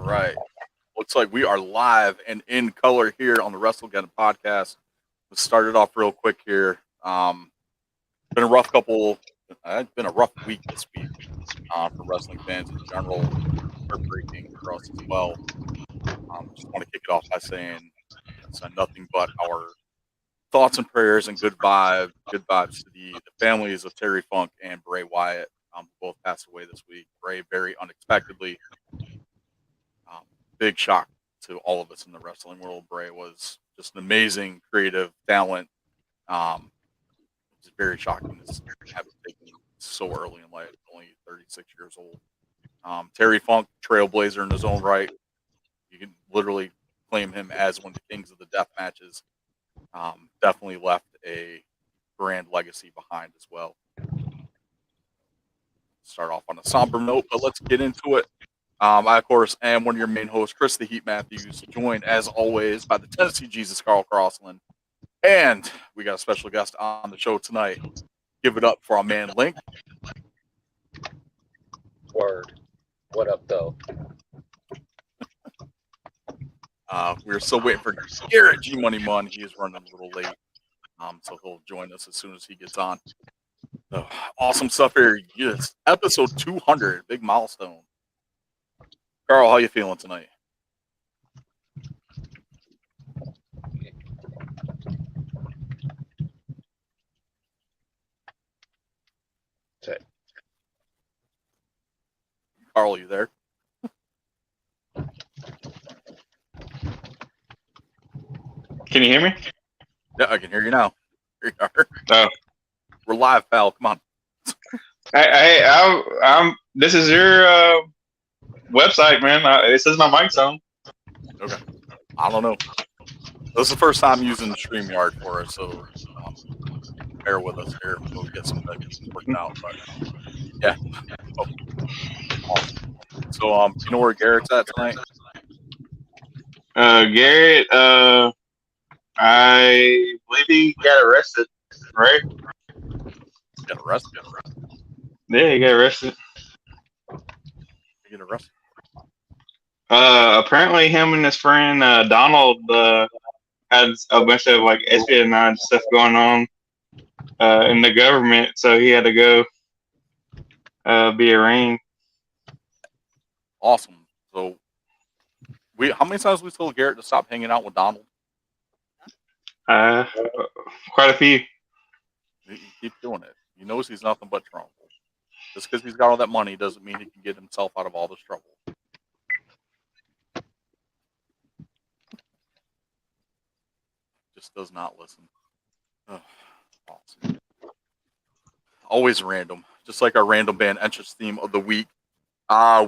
right. Looks like we are live and in color here on the Wrestlegeddon podcast. Let's start it off real quick here. Been a rough couple. It's been a rough week this week for wrestling fans in general. Heartbreaking for us as well. Just want to kick it off by saying it's nothing but our thoughts and prayers and good vibes to the families of Terry Funk and Bray Wyatt. Who both passed away this week. Bray very unexpectedly. Big shock to all of us in the wrestling world. Bray was just an amazing creative talent. It's very shocking to have it taken so early in life, only 36 years old. Terry Funk, trailblazer in his own right. You can literally claim him as one of the kings of the death matches. Definitely left a grand legacy behind as well. Start off on a somber note, but let's get into it. I, of course, am one of your main hosts, Chris the Heat Matthews, joined, as always, by the Tennessee Jesus, Carl Crossland. And we got a special guest on the show tonight. Give it up for our man, Link. Word. What up, though? We're still waiting for Garrett G Money Mun. He is running a little late, so he'll join us as soon as he gets on. Awesome stuff here. Yes, episode 200, big milestone. Carl, how you feeling tonight? Carl, you there? Can you hear me? Yeah, I can hear you now. Here you are. Oh. We're live, pal. Come on. I'm. This is your website, man. It says my mic's on. Okay. I don't know. This is the first time using StreamYard for it, so bear with us here. We'll get some things worked out. But yeah. Oh. Awesome. So, you know where Garrett's at tonight? Garrett. I believe he got arrested. Right? Got arrested. Yeah, he got arrested. He get arrested. Apparently, him and his friend Donald had a bunch of like espionage stuff going on in the government, so he had to go be arraigned. Awesome. So, how many times we told Garrett to stop hanging out with Donald? Quite a few. He keeps doing it. He knows he's nothing but trouble. Just because he's got all that money doesn't mean he can get himself out of all this trouble. Just does not listen. Oh, awesome. Always random. Just like our random band entrance theme of the week.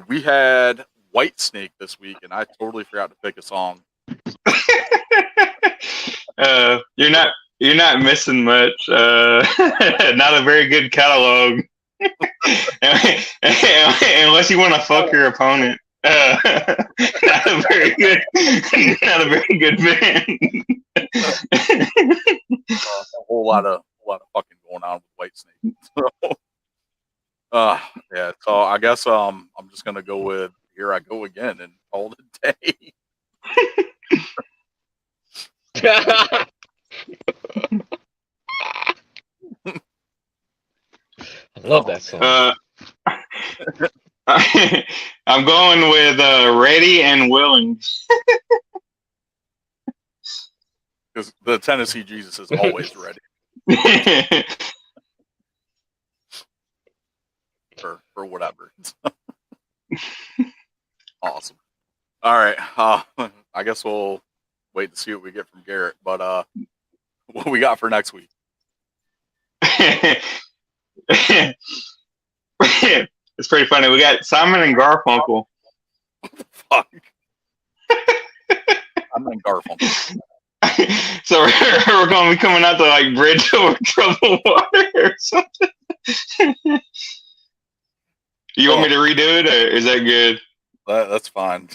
We had Whitesnake this week, and I totally forgot to pick a song. You're not missing much. Not a very good catalog. Unless you want to fuck your opponent. Not a very good band. A whole lot of fucking going on with Whitesnake. So, yeah. So I guess I'm just gonna go with "Here I Go Again" and call it a day. I love that song. I'm going with "Ready and Willing." Because the Tennessee Jesus is always ready for whatever. Awesome. All right. I guess we'll wait to see what we get from Garrett. But what we got for next week? It's pretty funny. We got Simon and Garfunkel. Fuck. Simon and Garfunkel. So we're going to be coming out to like Bridge Over Troubled Water or something. You want me to redo it, or is that good? That's fine.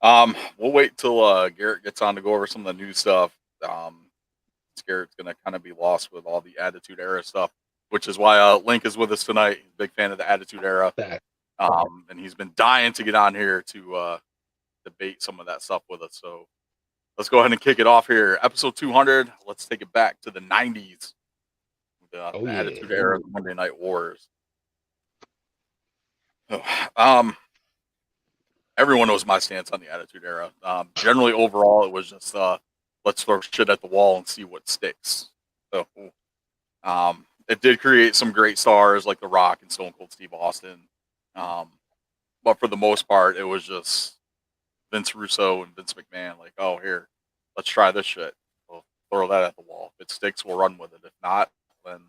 All right. We'll wait till Garrett gets on to go over some of the new stuff. Garrett's gonna kind of be lost with all the Attitude Era stuff. which is why Link is with us tonight. Big fan of the Attitude Era. And he's been dying to get on here to debate some of that stuff with us. So let's go ahead and kick it off here. Episode 200. Let's take it back to the 90s. The Attitude Era, the Monday Night Wars. Everyone knows my stance on the Attitude Era. Generally, overall, it was just let's throw shit at the wall and see what sticks. So, it did create some great stars like The Rock and Stone Cold Steve Austin. But for the most part, it was just Vince Russo and Vince McMahon. Like, oh, here, let's try this shit. We'll throw that at the wall. If it sticks, we'll run with it. If not, then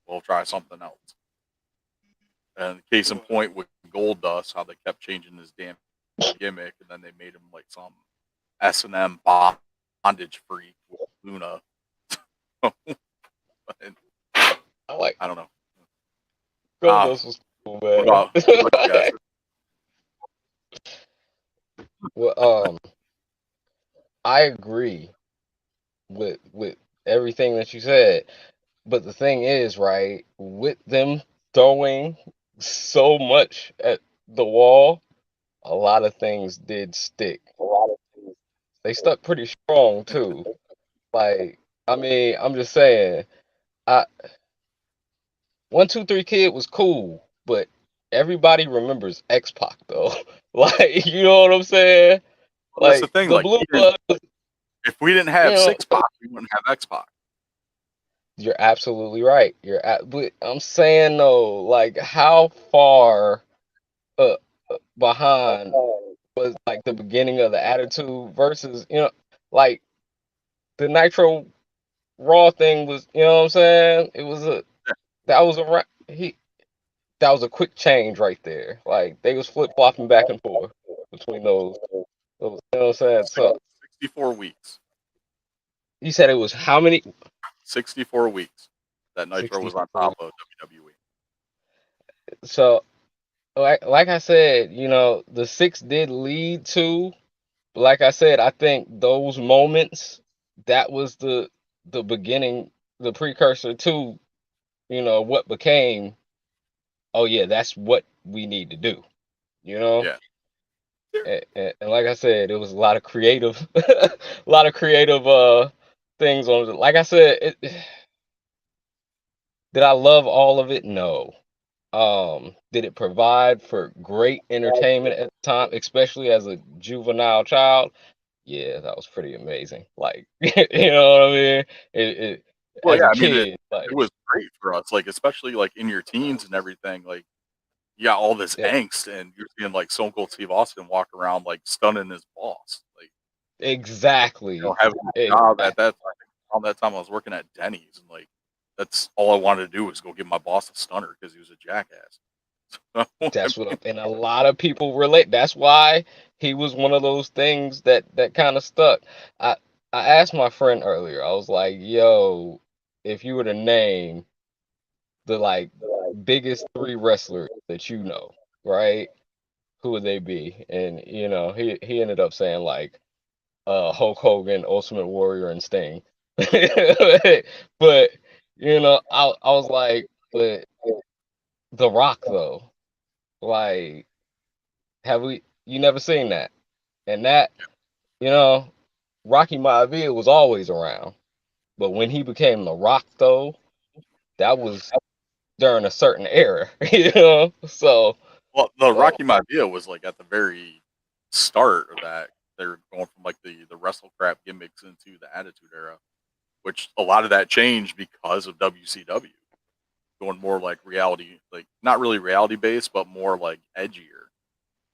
we'll try something else. And case in point with Goldust, how they kept changing his damn gimmick, and then they made him like some S&M bondage freak with Luna. I don't know. Goldust was cool, man. Well, I agree with everything that you said, but the thing is, right, with them throwing so much at the wall, a lot of things did stick. They stuck pretty strong too. Like, I mean, I'm just saying, 1, 2, 3 Kid was cool, but everybody remembers X-Pac though. Like, you know what I'm saying? Well, that's the thing. The like, Blue Blood. If we didn't have 6-Pac, we wouldn't have X-Pac. You're absolutely right. But I'm saying though, like, how far behind was like the beginning of the Attitude versus, like the Nitro Raw thing was, you know what I'm saying? That was a quick change right there. Like, they was flip flopping back and forth between those, you know what I'm saying? So 64 weeks. You said it was how many? 64 weeks that Nitro was on top of WWE. So, like I said, the 6 did lead to. But like I said, I think those moments, that was the beginning, the precursor to, what became. Oh yeah, that's what we need to do. Yeah. And like I said, it was a lot of creative, things on it. Like I said, did I love all of it? No. Did it provide for great entertainment at the time, especially as a juvenile child? Yeah, that was pretty amazing. Like, you know what I mean? It was great for us, like, especially like in your teens and everything. Like, you got all this angst, and you're seeing like Stone Cold Steve Austin walk around like stunning his boss. Like, exactly. Having a job at that time. On that time, I was working at Denny's, and like, that's all I wanted to do was go give my boss a stunner because he was a jackass. That's and a lot of people relate. That's why he was one of those things that kind of stuck. I asked my friend earlier. I was like, "Yo, if you were to name the biggest 3 wrestlers that you know, right? Who would they be?" And he ended up saying like Hulk Hogan, Ultimate Warrior, and Sting. But I was like, but The Rock though, like, you never seen that? And that, Rocky Maivia was always around, but when he became The Rock though, that was during a certain era, So, well, the Rocky Maivia was like at the very start of that. They're going from like the wrestle crap gimmicks into the Attitude Era, which a lot of that changed because of WCW going more like reality, like not really reality based, but more like edgier.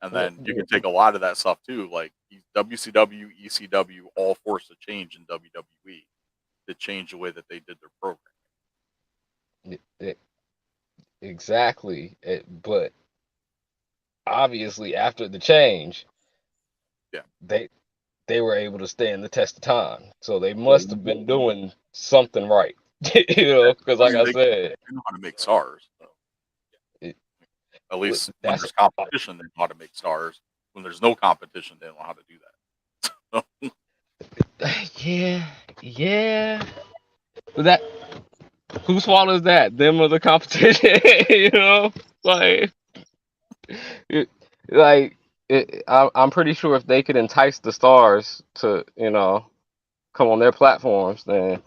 And then you can take a lot of that stuff too, like WCW, ECW, all forced a change in WWE to change the way that they did their program. Exactly. But obviously, after the change, they were able to stand the test of time. So they must have been doing something right, because like I said, they know how to make stars. So. At least when there's competition, they know how to make stars. When there's no competition, they don't know how to do that. Yeah. But Whose fault is that? Them or the competition? You know, like, it, like I'm pretty sure if they could entice the stars to, come on their platforms, then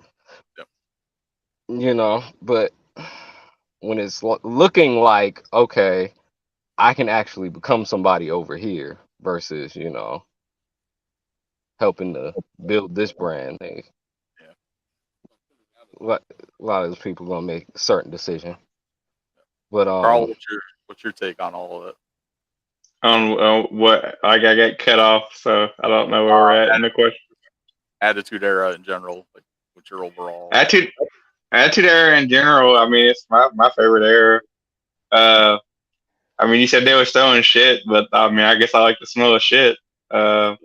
Yep. But when it's looking like, okay, I can actually become somebody over here versus, helping to build this brand, Yeah. a lot of those people gonna make a certain decision. But Carl, what's your take on all of it? On what like I got cut off, so I don't know where we're at in the question. Attitude Era in general, like what's your overall? Attitude era in general. I mean, it's my favorite era. Uh, I mean, you said they were throwing shit, but I mean, I guess I like the smell of shit. Uh,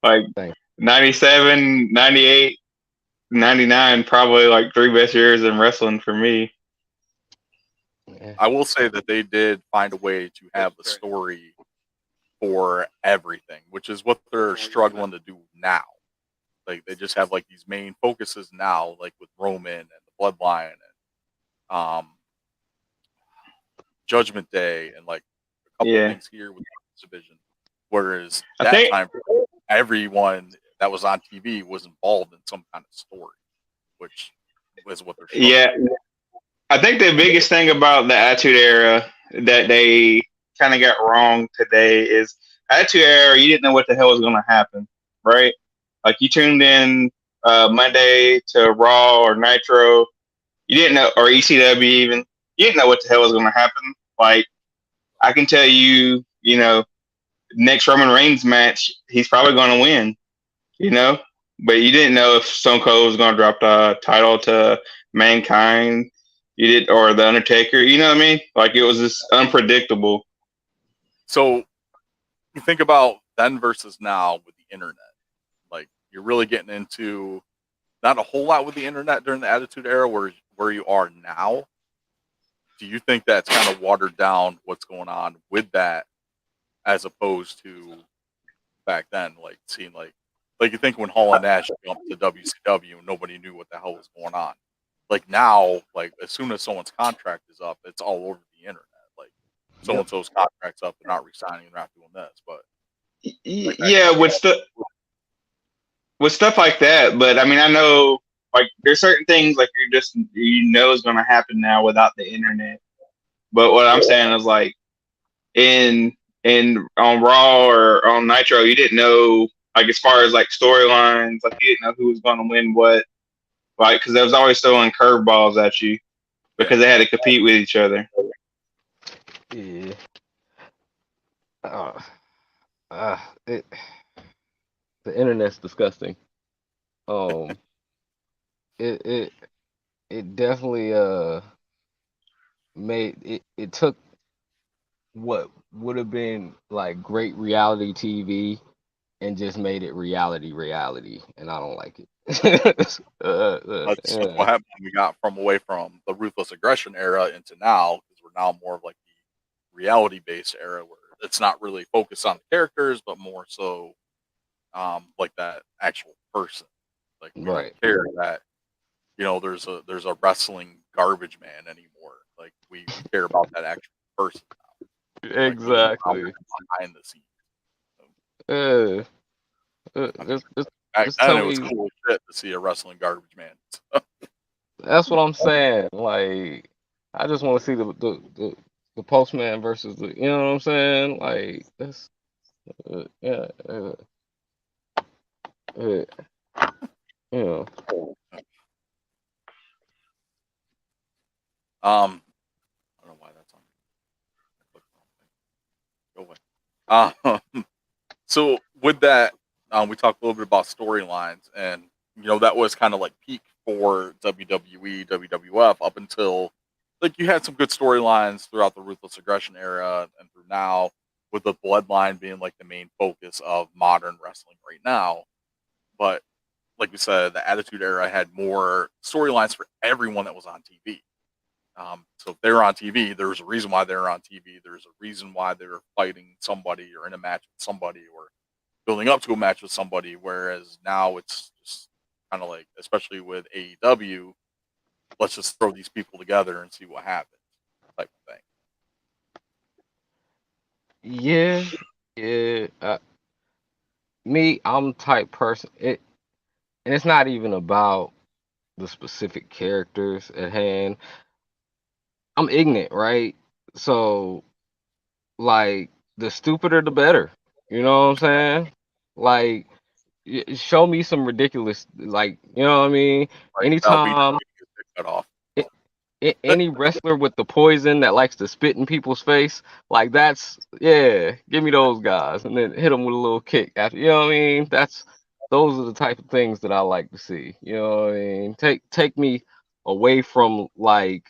like thing. 97, 98, 99, probably like three best years in wrestling for me. Yeah. I will say that they did find a way to have the story for everything, which is what they're struggling to do now. Like they just have like these main focuses now, like with Roman and the Bloodline and Judgment Day and like a couple Yeah, things here with the division. Whereas I that think time, everyone that was on TV was involved in some kind of story, which is what they're struggling. yeah, I think the biggest thing about the Attitude Era that they kind of got wrong today is Attitude Era. You didn't know what the hell was going to happen, right? Like you tuned in Monday to Raw or Nitro, you didn't know, or ECW even. You didn't know what the hell was going to happen. Like I can tell you, next Roman Reigns match, he's probably going to win. You know, but you didn't know if Stone Cold was going to drop the title to Mankind. You did, or the Undertaker. You know what I mean? Like it was just unpredictable. So you think about then versus now with the internet. Like you're really getting into not a whole lot with the internet during the Attitude Era where you are now. Do you think that's kind of watered down what's going on with that as opposed to back then, like seeing like you think when Hall and Nash jumped to WCW, nobody knew what the hell was going on. Like now, like as soon as someone's contract is up, it's all over the internet. Like so and so's contract's up, they're not resigning, they're not doing this. But like back Yeah, then, with stuff like that. But I mean, I know like there's certain things like is going to happen now without the internet. But what I'm saying is like in on Raw or on Nitro, you didn't know like as far as like storylines, like you didn't know who was going to win what, like because there was always throwing curveballs at you yeah, because they had to compete with each other. Yeah. Uh, uh, it, the internet's disgusting. Um, it it it definitely made it took what would have been like great reality TV and just made it reality, and I don't like it. that's Yeah. what happened. We got from away from the ruthless aggression era into now because we're now more of like the reality based era where it's not really focused on the characters, but more so like that actual person. Like we don't Right. care that there's a wrestling garbage man anymore. Like we care about that actual person now. Like what's going on Exactly. behind the scenes. So, Uh, I mean, just back just then tell it was me. cool as shit to see a wrestling garbage man. That's what I'm saying. Like, I just want to see the postman versus the. You know what I'm saying? Like, that's yeah. Uh, you know. I don't know why that's on. Go away. So with that, we talked a little bit about storylines, and that was kind of like peak for WWE, WWF up until like you had some good storylines throughout the Ruthless Aggression era and through now, with the Bloodline being like the main focus of modern wrestling right now. But like we said, the Attitude Era had more storylines for everyone that was on TV. So if they were on TV, there's a reason why they were on TV. There's a reason why they were fighting somebody or in a match with somebody or building up to a match with somebody. Whereas now it's just kind of like, especially with AEW, let's just throw these people together and see what happens, type of thing. Yeah, yeah. I'm the type person. And it's not even about the specific characters at hand. I'm ignorant, right? So, like, the stupider the better. You know what I'm saying? Like, show me some ridiculous, like, you know what I mean? Right? That'll be Anytime cut off. any wrestler with the poison that likes to spit in people's face, like that's give me those guys, and then hit them with a little kick after. You know what I mean? Those are the type of things that I like to see. You know what I mean? Take me away from like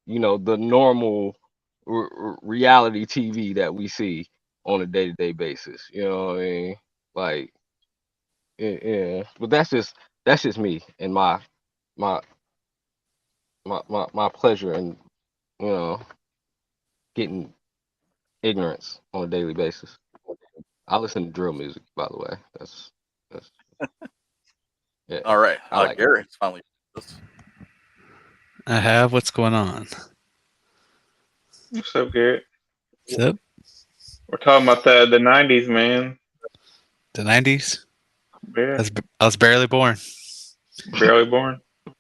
the normal reality TV that we see on a day-to-day basis. You know what I mean? Like yeah. But that's just me and my my pleasure in getting ignorance on a daily basis. I listen to drill music, by the way. That's yeah. All right, I like it. Garrett's finally. I have. What's going on? What's up, Garrett? What's up? We're talking about the '90s, man. The 90s? Yeah, I was barely born. barely born. You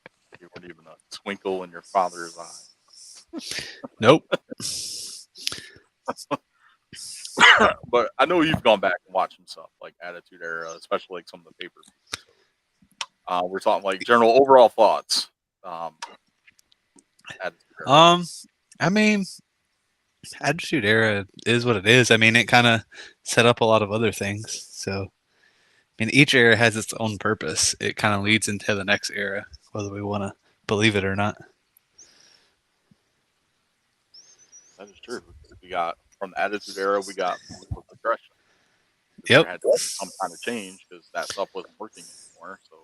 weren't even a twinkle in your father's eye. Nope. But I know you've gone back and watched some stuff like Attitude Era, especially like some of the pay-per-views. We're talking like general overall thoughts. Attitude Era. I mean, Attitude Era is what it is. I mean, it kind of set up a lot of other things. So, I mean, each era has its own purpose. It kind of leads into the next era, whether we want to believe it or not. That is true. We got from the Attitude Era, we got progression. Yep. There had to be some kind of change because that stuff wasn't working anymore. So,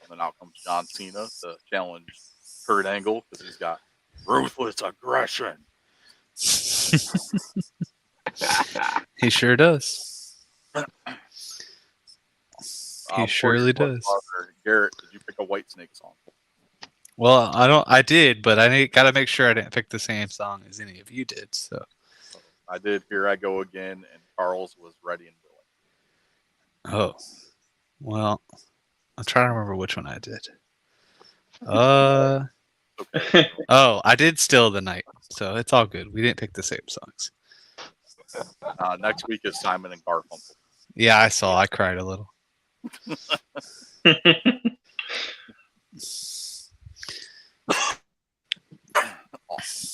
and then out comes John Cena to challenge Kurt Angle because he's got ruthless aggression. He sure does. He surely does. Garrett, did you pick a Whitesnake song? Well, I did, but I got to make sure I didn't pick the same song as any of you did. So I did. Here I Go Again, and Carl's was Ready and Willing. Oh, well, I'm trying to remember which one I did. Okay. Oh, I did Still the Night, so it's all good. We didn't pick the same songs. Next week is Simon and Garfunkel. Yeah, I saw. I cried a little.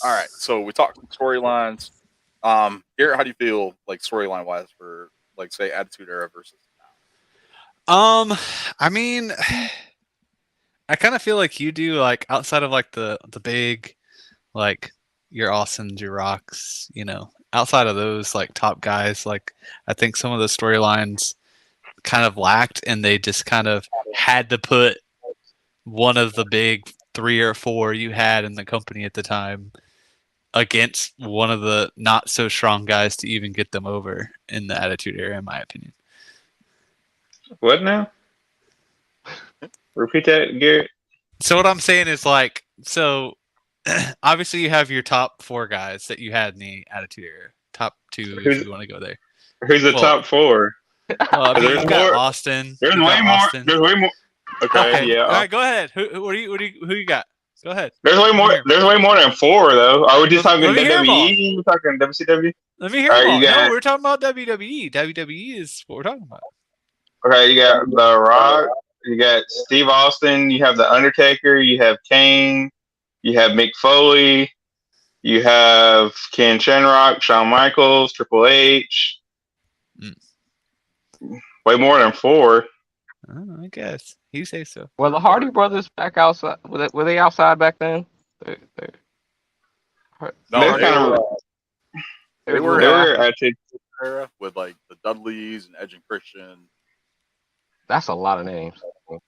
All right, so we talked storylines. Garrett, how do you feel like storyline wise for like say Attitude Era versus now? I mean, I kind of feel like you do, like outside of like the big, like your Austins, your Rocks, outside of those like top guys, like I think some of the storylines kind of lacked, and they just kind of had to put one of the big 3 or 4 you had in the company at the time against one of the not so strong guys to even get them over in the Attitude Era, in my opinion. What now? Repeat that, Garrett. So what I'm saying is like, so obviously you have your top 4 guys that you had in the Attitude Era. Top 2 if you want to go there. Who's the top 4? I mean, There's you've got more. Austin. There's you've way got more. Austin. There's way more. Okay, yeah. All right, go ahead. Who you got? Go ahead. There's way more. There's way more than 4 though. Are we just talking Let me hear 'em all. WWE? We're talking WCW. Let me hear All right, them all. you got- No, we're talking about WWE. WWE is what we're talking about. Okay, you got The Rock. You got Steve Austin. You have The Undertaker. You have Kane. You have Mick Foley. You have Ken Shamrock, Shawn Michaels, Triple H. Way more than 4. Oh, I guess you say so. Well, the Hardy brothers back outside. Were they outside back then? No, They're kind of. they were Attitude Era with like the Dudleys and Edge and Christian. That's a lot of names. Well,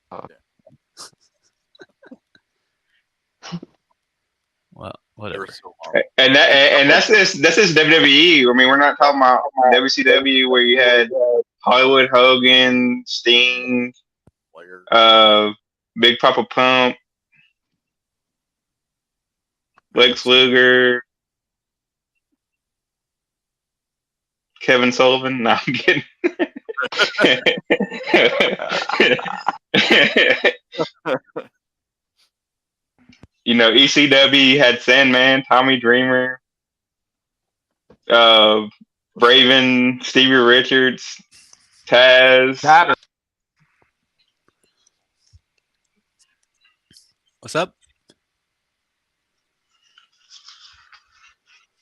They whatever. were so long. And that's just WWE. I mean, we're not talking about WCW where you had Hollywood Hogan, Sting, Player. Big Papa Pump. Lex Luger, Kevin Sullivan. No, I'm kidding. ECW had Sandman, Tommy Dreamer, Raven, Stevie Richards, Taz. What's up?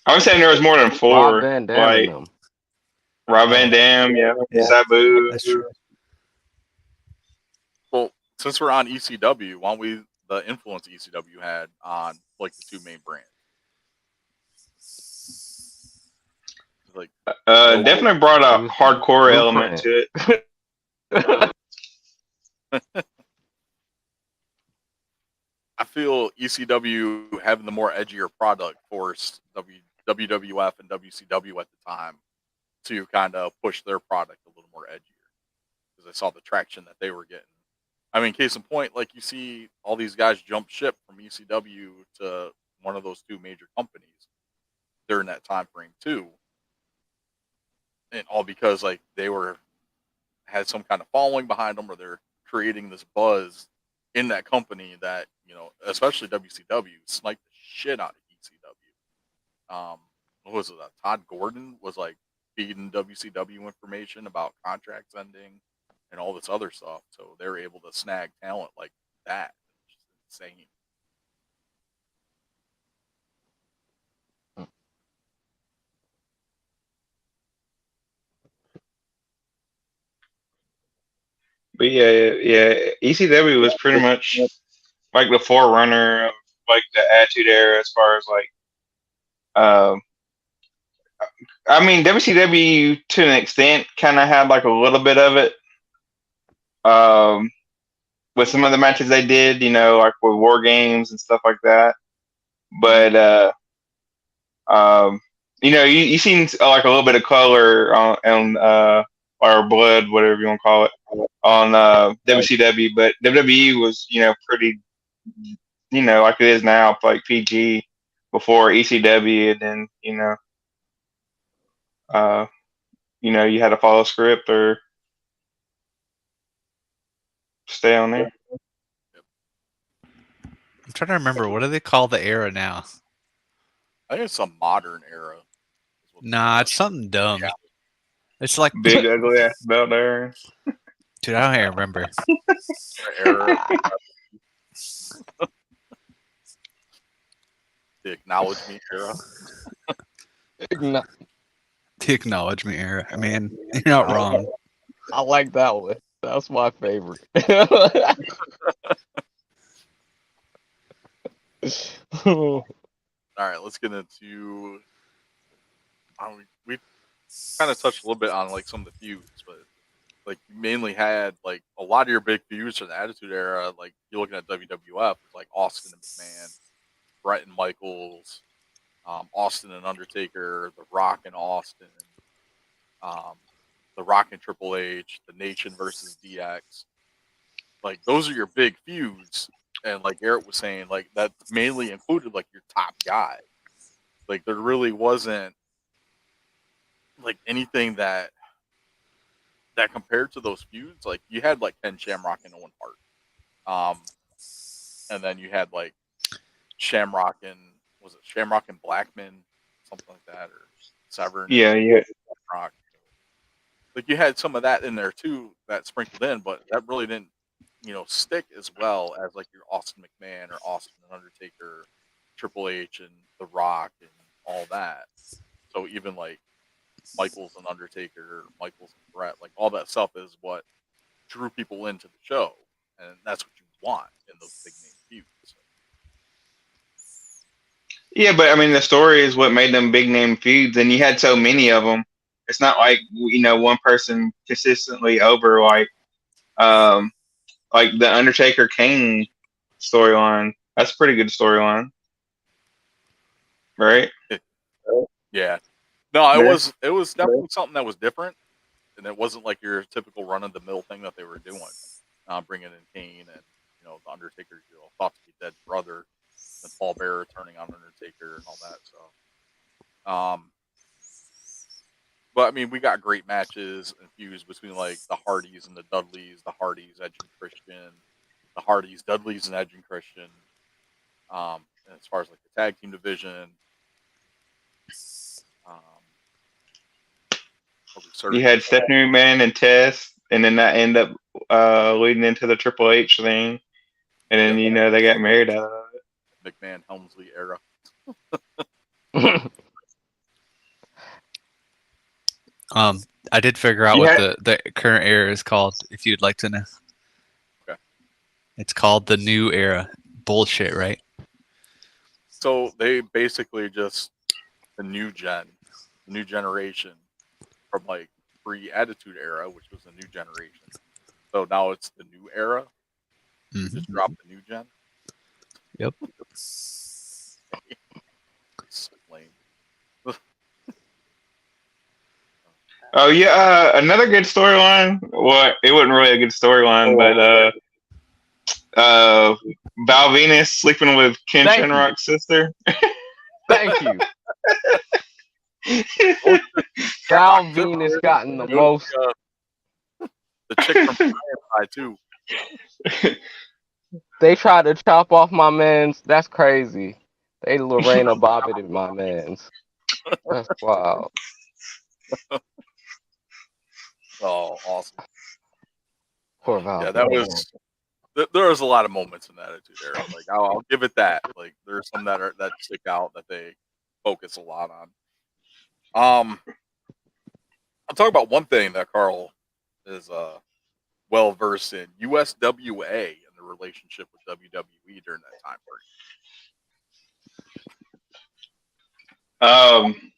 I was saying there was more than Rob four. Van Dam Like and them. Rob Van Dam, yeah, Sabu. That's true. Well, since we're on ECW, why don't we the influence ECW had on like the two main brands? Like Definitely brought a It was hardcore element Blueprint. to it. I feel ECW having the more edgier product forced WWF and WCW at the time to kind of push their product a little more edgier because I saw the traction that they were getting. I mean, case in point, like you see all these guys jump ship from ECW to one of those two major companies during that time frame too, and all because like they had some kind of following behind them or they're creating this buzz in that company that especially WCW sniped the shit out of ECW. What was it? Todd Gordon was like feeding WCW information about contracts ending and all this other stuff, so they were able to snag talent like that. It's just insane. But yeah, ECW was pretty much like the forerunner of like the Attitude Era as far as like, I mean WCW to an extent kind of had like a little bit of it, with some of the matches they did, like with War Games and stuff like that. But you seen like a little bit of color on or blood, whatever you want to call it, on WCW, but WWE was pretty like it is now, like PG before ECW, and then you had to follow script or stay on there. I'm trying to remember, what do they call the era now? I think it's a modern era. Nah, it's something dumb. Yeah. It's like Big ugly ass belt there. dude, I don't even remember. Era. The acknowledge me era. No, The acknowledgement era. I mean, you're not wrong. I like that one. That's my favorite. All right, let's get into. We kind of touched a little bit on like some of the feuds, but like you mainly had like a lot of your big feuds from the Attitude Era. Like you're looking at WWF, like Austin and McMahon, Brett and Michaels, Austin and Undertaker, The Rock and Austin, The Rock and Triple H, The Nation versus DX. Like those are your big feuds, and like Garrett was saying, like that mainly included like your top guy. Like there really wasn't like anything that compared to those feuds. Like you had like Ken Shamrock and Owen Hart, and then you had like Shamrock and was it Shamrock and Blackman, something like that, or Severn. Yeah. Rock. Like you had some of that in there too, that sprinkled in, but that really didn't, stick as well as like your Austin McMahon or Austin and Undertaker, Triple H and The Rock and all that. So even like Michaels and Undertaker, Michaels and Brett, like all that stuff is what drew people into the show, and that's what you want in those big name feuds. Yeah, but I mean, the story is what made them big name feuds, and you had so many of them. It's not like one person consistently over like the Undertaker Kane storyline. That's a pretty good storyline, right? Yeah, no, it was definitely something that was different, and it wasn't like your typical run of the mill thing that they were doing, bringing in Kane and the Undertaker's thought to be dead brother. and Paul Bearer turning on Undertaker and all that. So, but I mean, we got great matches infused between like the Hardys and the Dudleys, the Hardys, Edge and Christian, the Hardys, Dudleys, and Edge and Christian. And as far as like the tag team division, You had Stephanie McMahon and Tess, and then that ended up leading into the Triple H thing, and then they got married out of it. McMahon Helmsley era. I did figure out what the current era is called, if you'd like to know. Okay. It's called the New Era. Bullshit, right? So they basically just the new generation from like pre-Attitude Era, which was the new generation. So now it's the new era. Mm-hmm. Just drop the new gen. Yep. So lame. Oh yeah, another good storyline. Well, it wasn't really a good storyline, but Val Venus sleeping with Ken Shamrock's sister. Thank you. Val Venus gotten the most. The chick from Firefly too. They tried to chop off my man's. That's crazy. They Lorena Bobbitt my man's. That's wild. Oh, awesome. Poor Val. Yeah, that was. There was a lot of moments in the Attitude Era. Like I'll give it that. Like there's some that stick out that they focus a lot on. I'll talk about one thing that Carl is well versed in: USWA and the relationship with WWE during that time period.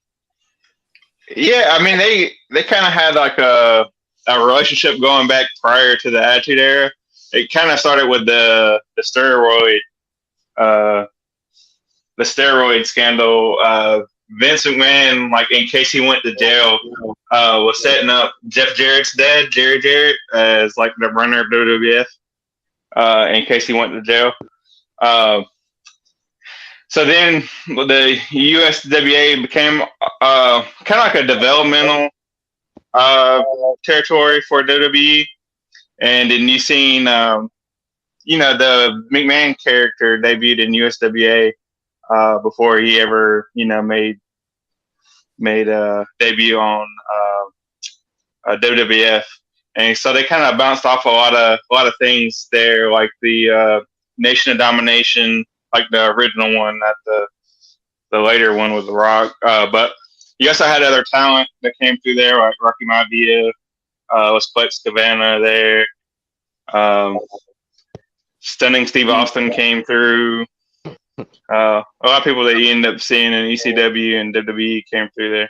Yeah, I mean they kind of had like a relationship going back prior to the Attitude Era. It kind of started with the steroid scandal. Vince McMahon, like in case he went to jail, was setting up Jeff Jarrett's dad, Jerry Jarrett, as like the runner of WWF, in case he went to jail. So then the USWA became kind of like a developmental territory for WWE. And then you seen, the McMahon character debuted in USWA before he ever, made a debut on WWF. And so they kind of bounced off a lot of things there, like the Nation of Domination, like the original one, not the later one with The Rock. But you also had other talent that came through there, like Rocky Maivia, was Flex Cabana there. Stunning Steve Austin came through. A lot of people that you end up seeing in ECW and WWE came through there.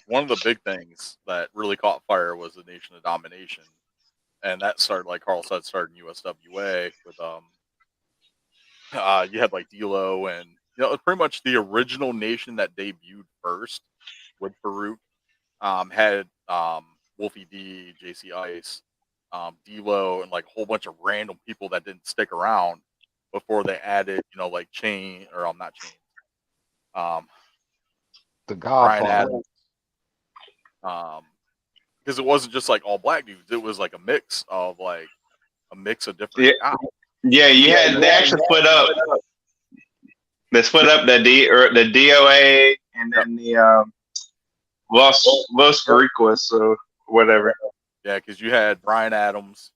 One of the big things that really caught fire was the Nation of Domination, and that started, like Carl said, started in USWA with you had like D'Lo and pretty much the original Nation that debuted first with Farouk. Had Wolfie D, JC Ice, D'Lo, and like a whole bunch of random people that didn't stick around before they added, like Chain or not Chain, the Brian Godfather. Adams. Because it wasn't just like all black dudes; it was like a mix of different guys. Yeah, they actually split up. They split up the DOA and then the Los Boricuas or whatever. Yeah, because you had Brian Adams,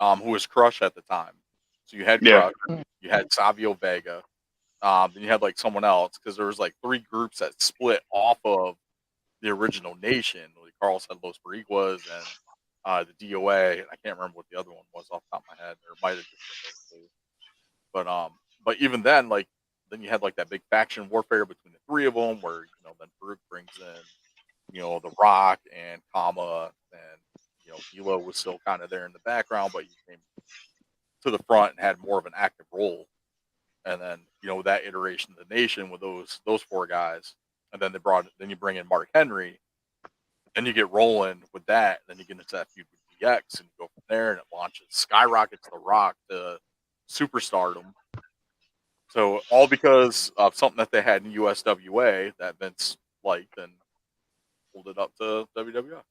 who was Crush at the time. So you had Crush, you had Savio Vega, then you had like someone else, because there was like three groups that split off of the original Nation. Like Carl said Los Boricuas and the DOA. I can't remember what the other one was off the top of my head. Or it might have just been those two. But even then, like then you had like that big faction warfare between the three of them, where then Farouk brings in The Rock and Kama, and D'Lo was still kind of there in the background, but he came to the front and had more of an active role. And then that iteration of the Nation with those four guys, and then then you bring in Mark Henry, and you get rolling with that. And then you get into that feud with DX, and you go from there, and it launches, skyrockets The Rock to superstardom. So all because of something that they had in USWA that Vince liked and pulled it up to WWF.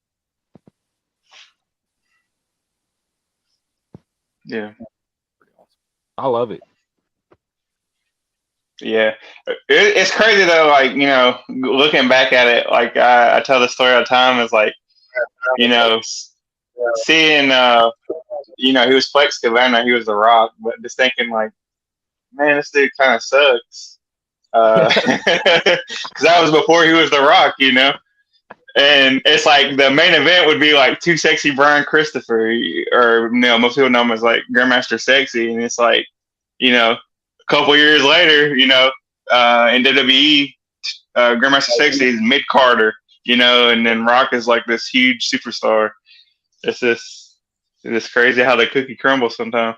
Yeah. Pretty awesome. I love it. Yeah, it's crazy though. Like, you know, looking back at it, like I tell the story all the time. Is like, you know, seeing, you know, he was Flex Cavana, he was The Rock, but just thinking like, man, this dude kind of sucks. Because that was before he was The Rock, you know. And it's like the main event would be like Too Sexy Brian Christopher, or, you know, most people know him as like Grandmaster Sexy, and it's like, you know, a couple years later, you know, in WWE, Grandmaster Sexy is mid Carter, you know, and then Rock is like this huge superstar. It's crazy how the cookie crumbles sometimes.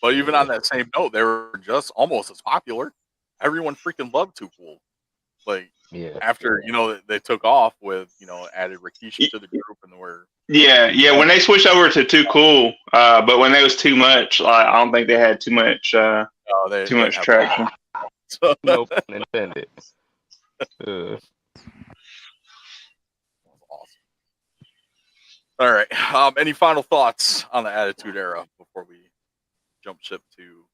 But even on that same note, they were just almost as popular. Everyone freaking loved Too Cool. Like, Yeah. after, you know, they took off with, you know, added Rikishi to the group and were. Yeah. When they switched over to Too Cool, but when they was too much, I don't think they had too much Too much traction. So, No pun intended. awesome. All right. Any final thoughts on the Attitude Era before we jump ship to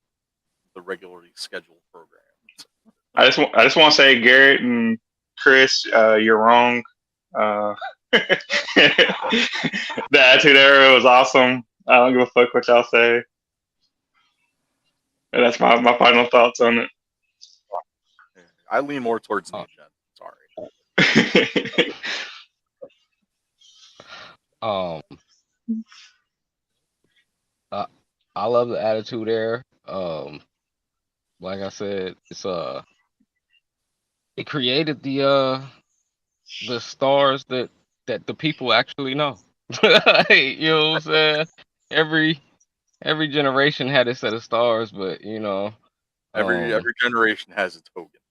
the regularly scheduled program? I just want to say, Garrett and Chris, you're wrong. The Attitude Era was awesome. I don't give a fuck what y'all say. And that's my final thoughts on it. I lean more towards New Gen. Sorry. I love the Attitude Era. Like I said, it's it created the stars that the people actually know. You know what I'm saying? Every generation had a set of stars, but you know, Every generation has its Hogan.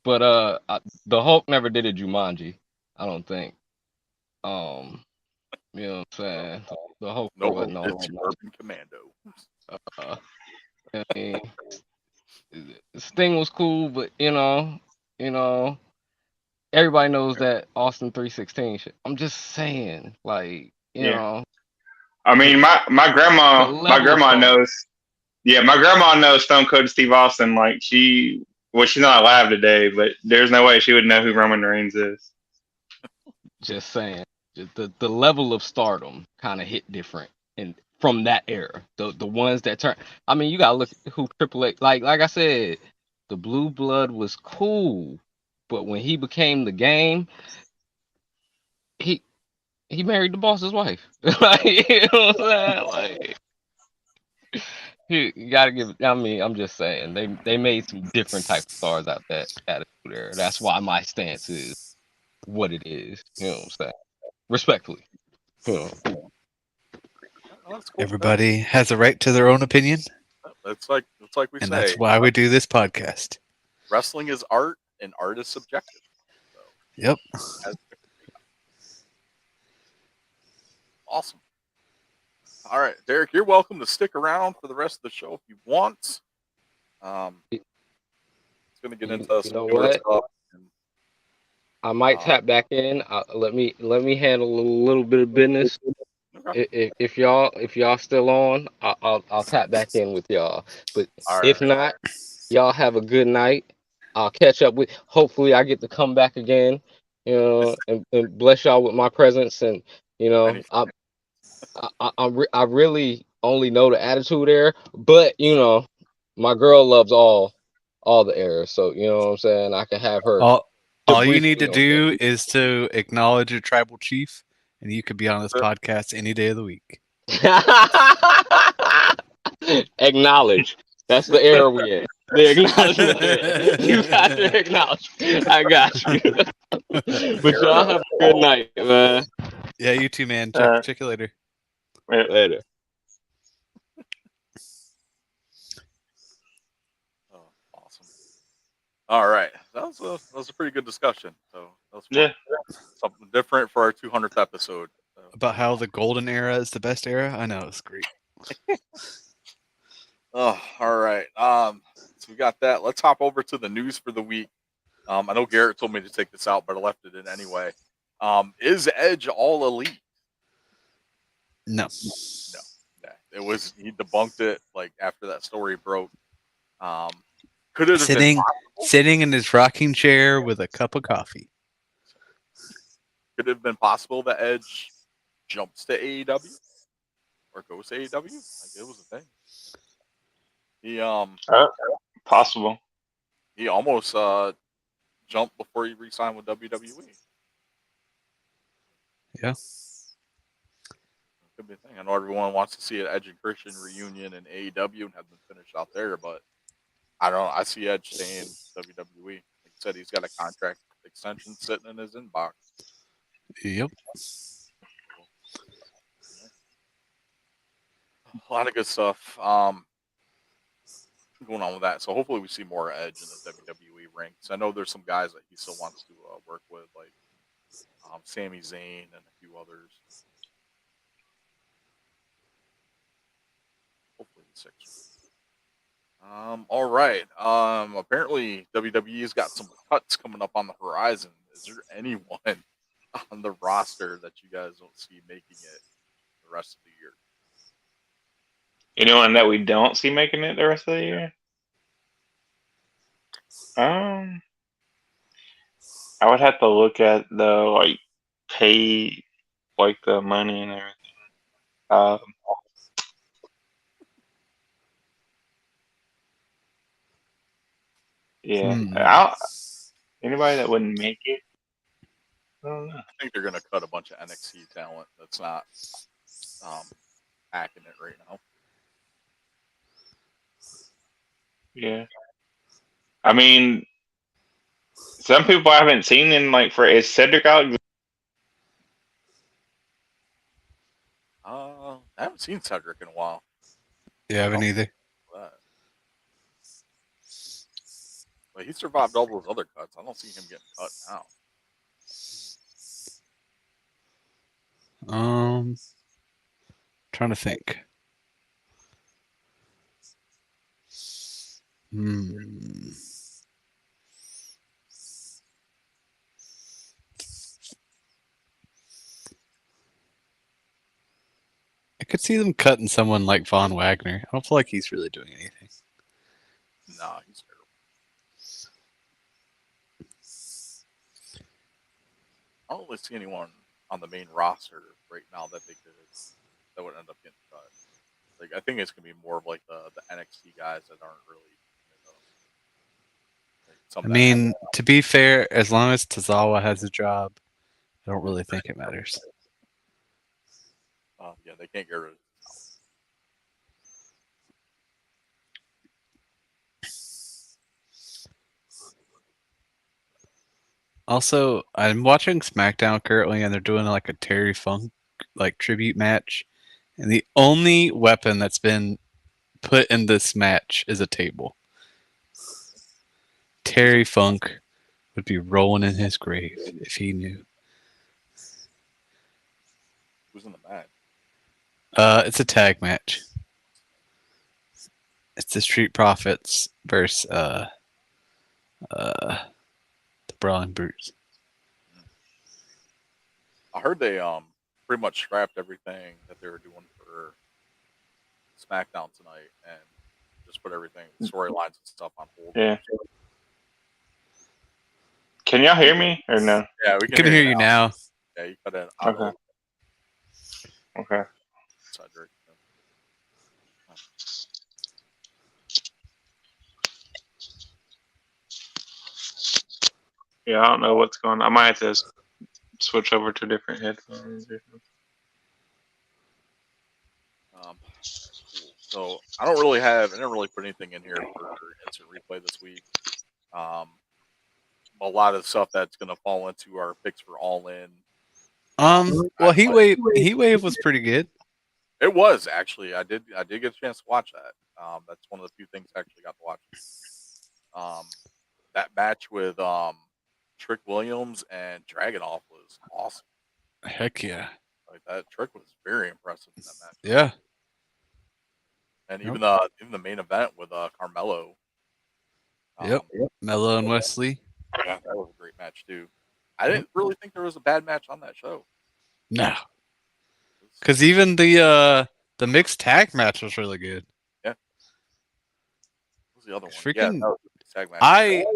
but the Hulk never did a Jumanji, I don't think. You know what I'm saying? The Hulk wasn't on it's Urban Commando. I mean, Sting was cool, but you know, everybody knows that Austin 316 shit. I'm just saying, like, you know. I mean, my grandma star. knows. Yeah, my grandma knows Stone Cold Steve Austin. Like, she's not alive today, but there's no way she would know who Roman Reigns is. Just saying, the level of stardom kind of hit different, and from that era, the ones that turn. I mean, you gotta look at who Triple H. Like I said, the Blue Blood was cool, but when he became the Game, he married the boss's wife. Like, you know what I'm saying? Like, you gotta give. I mean, I'm just saying they made some different type of stars out that Attitude Era. That's why my stance is what it is. You know what I'm saying? Respectfully. You know. Cool. Everybody has a right to their own opinion. It's like we and say. That's why we do this podcast. Wrestling is art, and art is subjective. So, yep. Awesome. All right, Derek, you're welcome to stick around for the rest of the show if you want. It's going to get into some newer stuff. I might tap back in. Let me handle a little bit of business. Okay. If y'all still on, I'll tap back in with y'all. But if not, y'all have a good night. I'll catch up with. Hopefully, I get to come back again. You know, and bless y'all with my presence. And you know, I really only know the Attitude Era, but you know, my girl loves all the eras. So you know what I'm saying. I can have her. All you need to do is to acknowledge your tribal chief, and you could be on this podcast any day of the week. Acknowledge. That's the era we in. The acknowledgement. You got to acknowledge. I got you. But y'all have a good night, man. Yeah, you too, man. Check you later. Later. Oh, awesome. All right, that was a pretty good discussion. So that was fun. Something different for our 200th episode. About how the golden era is the best era. I know, it's great. Oh, all right. So we got that. Let's hop over to the news for the week. I know Garrett told me to take this out, but I left it in anyway. Is Edge all elite? No. No. Yeah. He debunked it like after that story broke. Could it have been Sitting in his rocking chair with a cup of coffee. could it have been possible that Edge jumps to AEW or goes to AEW? Like it was a thing. He Possible. he almost jumped before he re-signed with WWE. Yeah. Could be a thing. I know everyone wants to see an Edge and Christian reunion in AEW and have them finished out there, but I don't know. I see Edge staying WWE. Like I said, he's got a contract extension sitting in his inbox. Yep. A lot of good stuff going on with that. So hopefully we see more Edge in the WWE ranks. I know there's some guys that he still wants to work with, like Sami Zayn and a few others. Hopefully the Sixers. All right. Apparently WWE's got some cuts coming up on the horizon. Is there anyone on the roster that you guys don't see making it the rest of the year? Anyone that we don't see making it the rest of the year? I would have to look at the like pay, like the money and everything. Yeah. Anybody that wouldn't make it? I don't know. I think they're gonna cut a bunch of NXT talent that's not hacking it right now. Yeah. I mean, some people I haven't seen in is Cedric Alexander. I haven't seen Cedric in a while. Yeah, I haven't either. But he survived all those other cuts. I don't see him getting cut now. Trying to think. I could see them cutting someone like Von Wagner. I don't feel like he's really doing anything. Nah, he's terrible. I don't really see anyone on the main roster right now that would end up getting cut. Like I think it's gonna be more of like the NXT guys that aren't really. I mean, to be fair, as long as Tozawa has a job, I don't really think it matters. Yeah, they can't get rid of it. Also, I'm watching SmackDown currently, and they're doing like a Terry Funk like tribute match, and the only weapon that's been put in this match is a table. Terry Funk would be rolling in his grave if he knew. Who's in the match? It's a tag match. It's the Street Profits versus the Brawling Brutes. I heard they pretty much scrapped everything that they were doing for SmackDown tonight and just put everything storylines and stuff on hold. Yeah. Can y'all hear me or no? Yeah, we can hear you now. Yeah, you cut it. Okay. Cedric. Yeah, I don't know what's going on. I might have to switch over to different headphones or something. Cool. So I didn't really put anything in here for instant replay this week. A lot of stuff that's going to fall into our picks for All In. Well, Heat Wave was pretty good. It was actually. I did get a chance to watch that. That's one of the few things I actually got to watch. That match with Trick Williams and Dragunov was awesome. Heck yeah! Like that Trick was very impressive in that match. Yeah. And Yep. even the main event with Carmelo. Yep. Mello and Wesley. Yeah, that was a great match too. I didn't really think there was a bad match on that show. No. Because even the mixed tag match was really good. Yeah. What was the other one? Freaking, yeah, that was a tag match.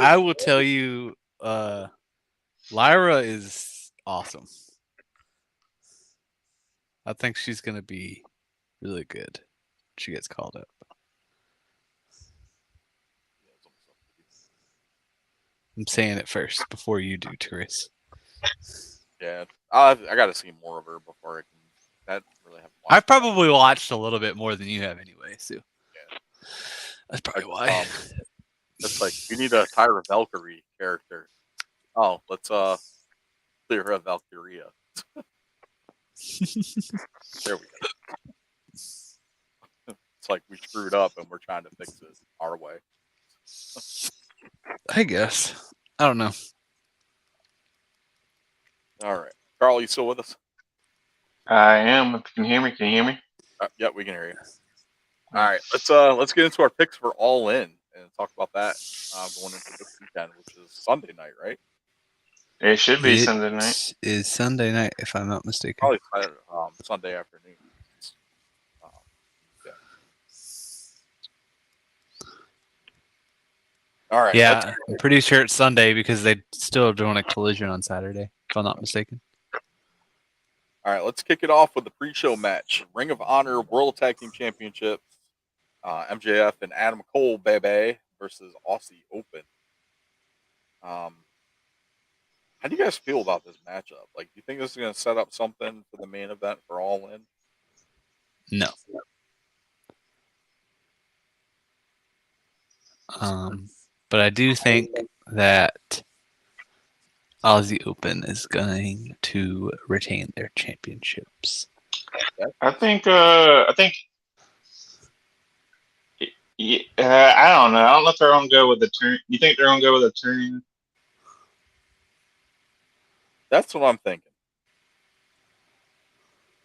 I will tell you, Lyra is awesome. I think she's gonna be really good. She gets called up. I'm saying it first before you do, Therese. Yeah, I got to see more of her before I can. That really haven't watched. I've probably watched a little bit more than you have anyway, so Yeah. that's probably why. It's like we need a Tyra Valkyrie character. Oh, let's clear her of Valkyria. There we go. It's like we screwed up and we're trying to fix it our way. I guess. I don't know. All right, Carl, you still with us? I am. If you can you hear me? Yeah, we can hear you. All right, let's get into our picks for All In and talk about that going into this weekend, which is Sunday night, right? It should be Sunday night. It is Sunday night, if I'm not mistaken. Probably Sunday afternoon. Yeah. All right. Yeah, I'm pretty sure it's Sunday because they still are doing a collision on Saturday, if I'm not mistaken. All right, let's kick it off with the pre-show match: Ring of Honor World Tag Team Championship, MJF and Adam Cole, baby, versus Aussie Open. How do you guys feel about this matchup? Like, do you think this is going to set up something for the main event for All In? No. But I do think that Aussie Open is going to retain their championships. I think. Yeah, I don't know. I don't know if they're gonna go with the turn. You think they're gonna go with a turn? That's what I'm thinking.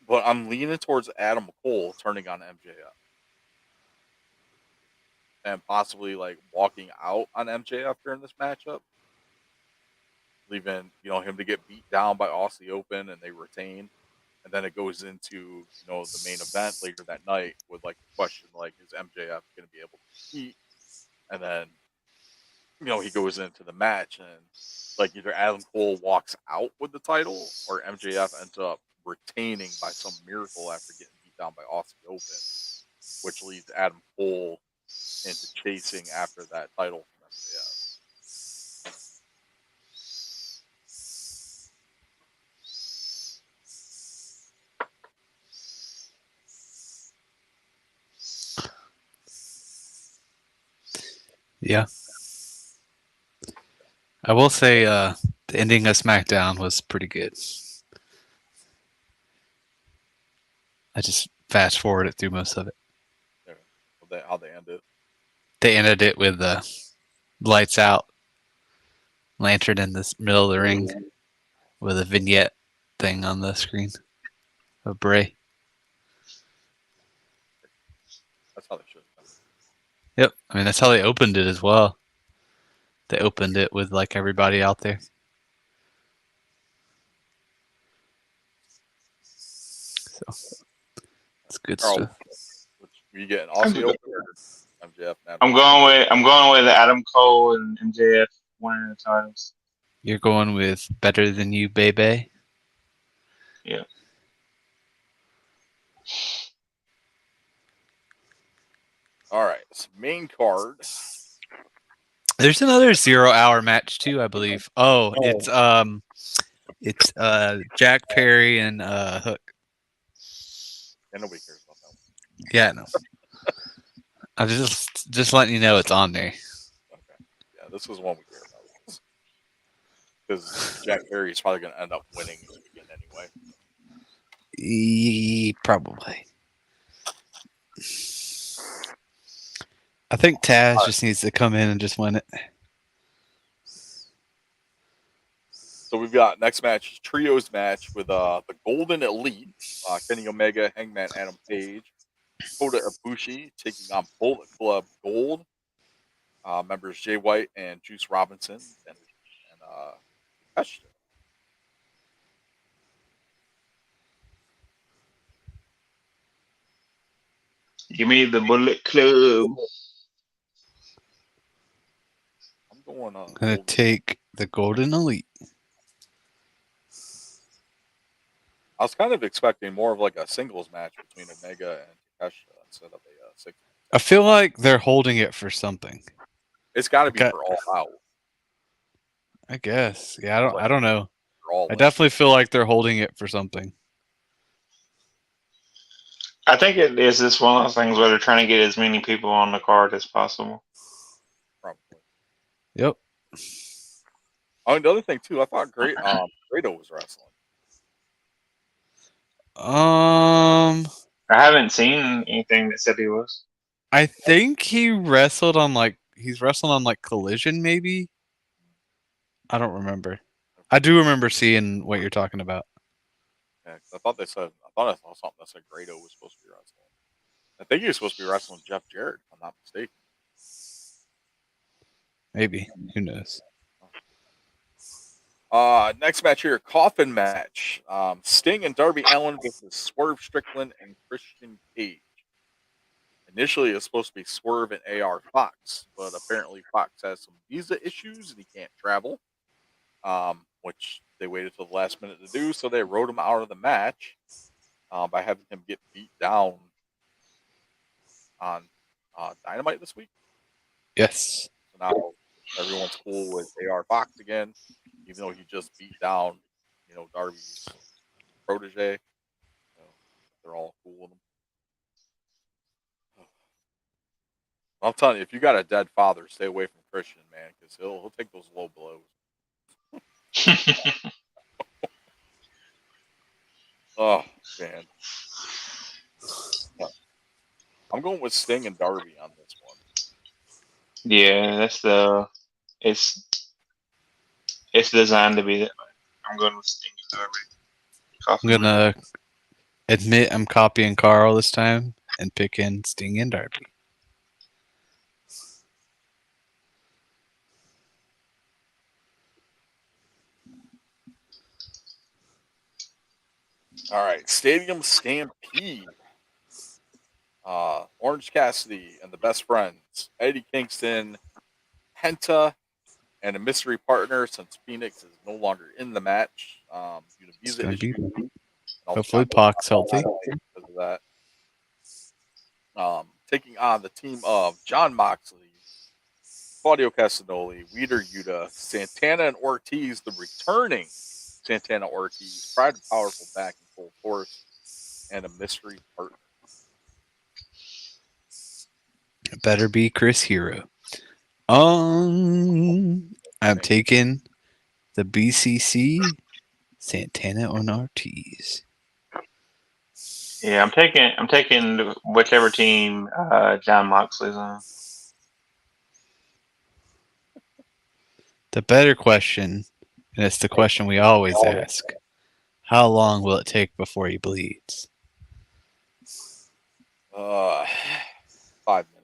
But I'm leaning towards Adam Cole turning on MJF. And possibly like walking out on MJF during this matchup. Leaving, him to get beat down by Aussie Open and they retain. And then it goes into, the main event later that night with like the question like, is MJF gonna be able to compete? And then, he goes into the match and like either Adam Cole walks out with the title or MJF ends up retaining by some miracle after getting beat down by Aussie Open, which leads Adam Cole into chasing after that title from MJF. Yeah. I will say the ending of SmackDown was pretty good. I just fast forwarded through most of it. Yeah. How they ended. They ended it with lights out, lantern in the middle of the ring with a vignette thing on the screen of Bray. That's how they should have done it. Yep. I mean, that's how they opened it as well. They opened it with like everybody out there. So it's good stuff. You get an Aussie Open or MJF? I'm going with Adam Cole and MJF winning the titles. You're going with Better Than You, baby? Yeah. All right. So main card. There's another 0 hour match too, I believe. Oh, it's Jack Perry and Hook. Yeah, nobody cares about that one. Yeah, no. I'm just letting you know it's on there. Okay. Yeah, this is one we care about. Because Jack Perry is probably going to end up winning this weekend anyway. Probably. I think Taz just needs to come in and just win it. So we've got next match, trios match with the Golden Elite, Kenny Omega, Hangman Adam Page, Kota Ibushi taking on Bullet Club Gold. Members Jay White and Juice Robinson and Pesh. Give me the Bullet Club. I'm going on. Gonna take the Golden Elite. I was kind of expecting more of like a singles match between Omega and Takeshita instead of a six. I feel like they're holding it for something. It's got to be Got- for All Out. I guess. Yeah, I don't know. For All I In. definitely feel like they're holding it for something. I think it is just one of those things where they're trying to get as many people on the card as possible. Probably. Yep. Oh, and the other thing too, I thought Grado was wrestling. I haven't seen anything that said he was. I think he's wrestled on like Collision, maybe. I don't remember. I do remember seeing what you're talking about. Yeah, 'cause I thought I saw something that said Grado was supposed to be wrestling. I think he was supposed to be wrestling Jeff Jarrett, if I'm not mistaken. Maybe. Who knows? Next match here, coffin match. Sting and Darby Allin versus Swerve Strickland and Christian Cage. Initially, it was supposed to be Swerve and AR Fox, but apparently Fox has some visa issues and he can't travel, which they waited till the last minute to do, so they wrote him out of the match by having him get beat down on Dynamite this week. Yes. So now everyone's cool with AR Fox again, even though he just beat down, Darby's protege. They're all cool with him. I'm telling you, if you got a dead father, stay away from Christian, man, because he'll take those low blows. Oh man, I'm going with Sting and Darby on this one. Yeah, it's designed to be that way. I'm going with Sting and Darby. I'm gonna admit I'm copying Carl this time and picking Sting and Darby. All right, Stadium Stampede. Orange Cassidy and the Best Friends, Eddie Kingston, Penta, and a mystery partner since Phoenix is no longer in the match. Due to It's visa gonna be issues. hopefully Pac's healthy. Because of that. Taking on the team of John Moxley, Claudio Castagnoli, Weeder Yuta, Santana and Ortiz, the returning Santana Ortiz, Pride and Powerful back in full force, and a mystery partner. It better be Chris Hero. I'm taking the BCC, Santana and Ortiz. Yeah, I'm taking whichever team John Moxley's on. The better question, and it's the question we always ask: how long will it take before he bleeds? 5 minutes.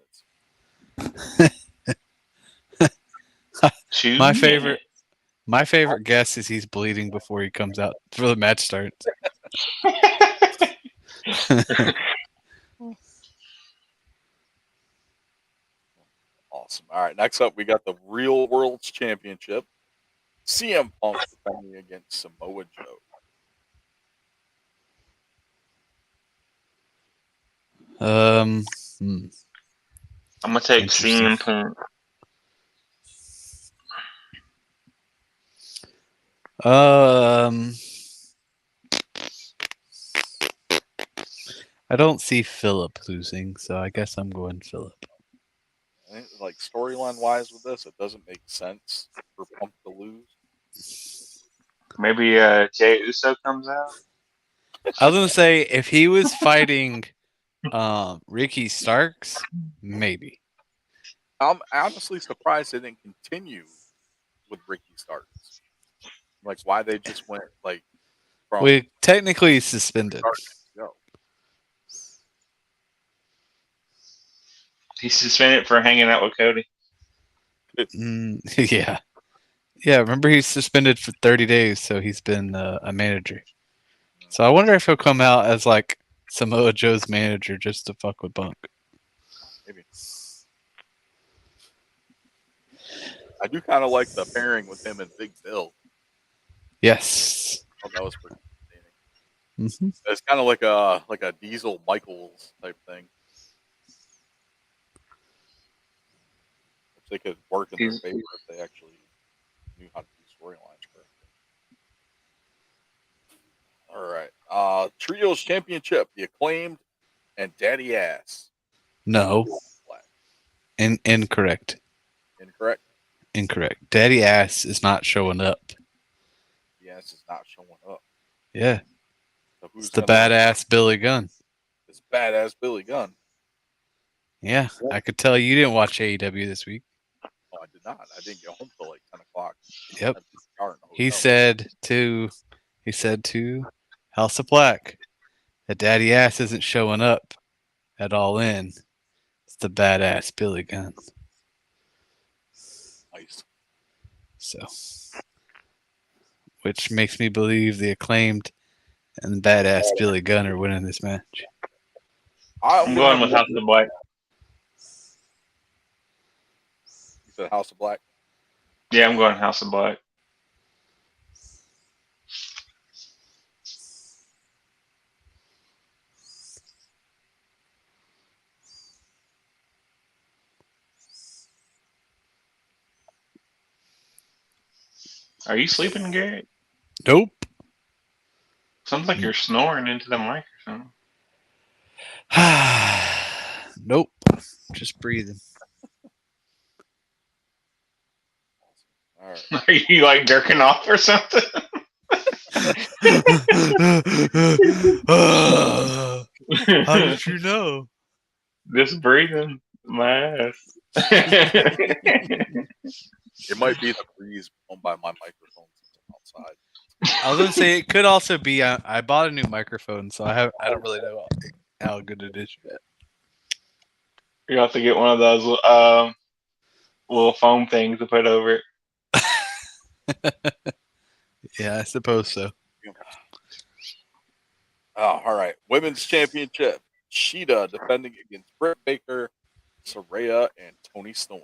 My favorite guess is he's bleeding before he comes out for the match starts. Awesome. All right, next up we got the Real World's Championship. CM Punk defending against Samoa Joe. I'm gonna take CM Punk. I don't see Philip losing, so I guess I'm going Philip. Like storyline wise with this, it doesn't make sense for Punk to lose. Maybe Jey Uso comes out. I was gonna say if he was fighting Ricky Starks, maybe. I'm honestly surprised they didn't continue with Ricky Starks. Like why they just went like from We technically suspended. Starks to go. He's suspended for hanging out with Cody. Yeah. Yeah, remember he's suspended for 30 days, so he's been a manager. So I wonder if he'll come out as like Samoa Joe's manager just to fuck with Punk. Maybe. I do kind of like the pairing with him and Big Bill. Yes. Oh, that was pretty entertaining. hmm It's kind of like a Diesel Michaels type thing, which they could work in their He's- favor if they actually knew how to do storylines correctly. All right. Trios Championship, The Acclaimed and Daddy Ass. No. Black. Incorrect. Incorrect. Incorrect. Daddy Ass is not showing up. The ass is not showing up. Yeah. So who's It's the gonna badass Billy Gunn. this badass Billy Gunn? Yeah. I could tell you didn't watch AEW this week. Oh, I did not. I didn't get home till like 10 o'clock. Yep. I had this car in the He hotel. said to House of Black that Daddy Ass isn't showing up at All In. It's the badass Billy Gunn. Nice. So, which makes me believe the Acclaimed and the badass Billy Gunn are winning this match. I'm going with House of Black. You said House of Black. Yeah, I'm going House of Black. Are you sleeping, Garrett? Nope. Sounds like you're snoring into the mic or something. Nope. Just breathing. All right. Are you like jerking off or something? How did you know? Just breathing my ass. It might be the breeze blown by my microphone since I'm outside. I was gonna say it could also be. I bought a new microphone, so I don't really know how good it is yet. You have to get one of those little foam things to put over it. Yeah, I suppose so. Oh, all right. Women's Championship. Sheeta defending against Britt Baker, Saraya, and Tony Storm.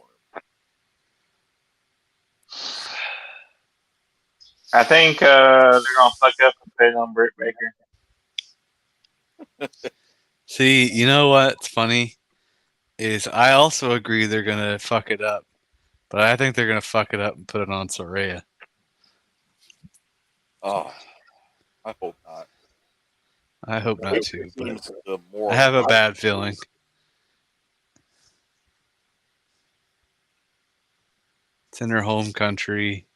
I think they're gonna fuck up and put it on Britt Baker. See, you know what's funny is I also agree they're gonna fuck it up, but I think they're gonna fuck it up and put it on Saraya. Oh, I hope not. I hope not too, but Seems the more I have a bad feeling. It's in her home country.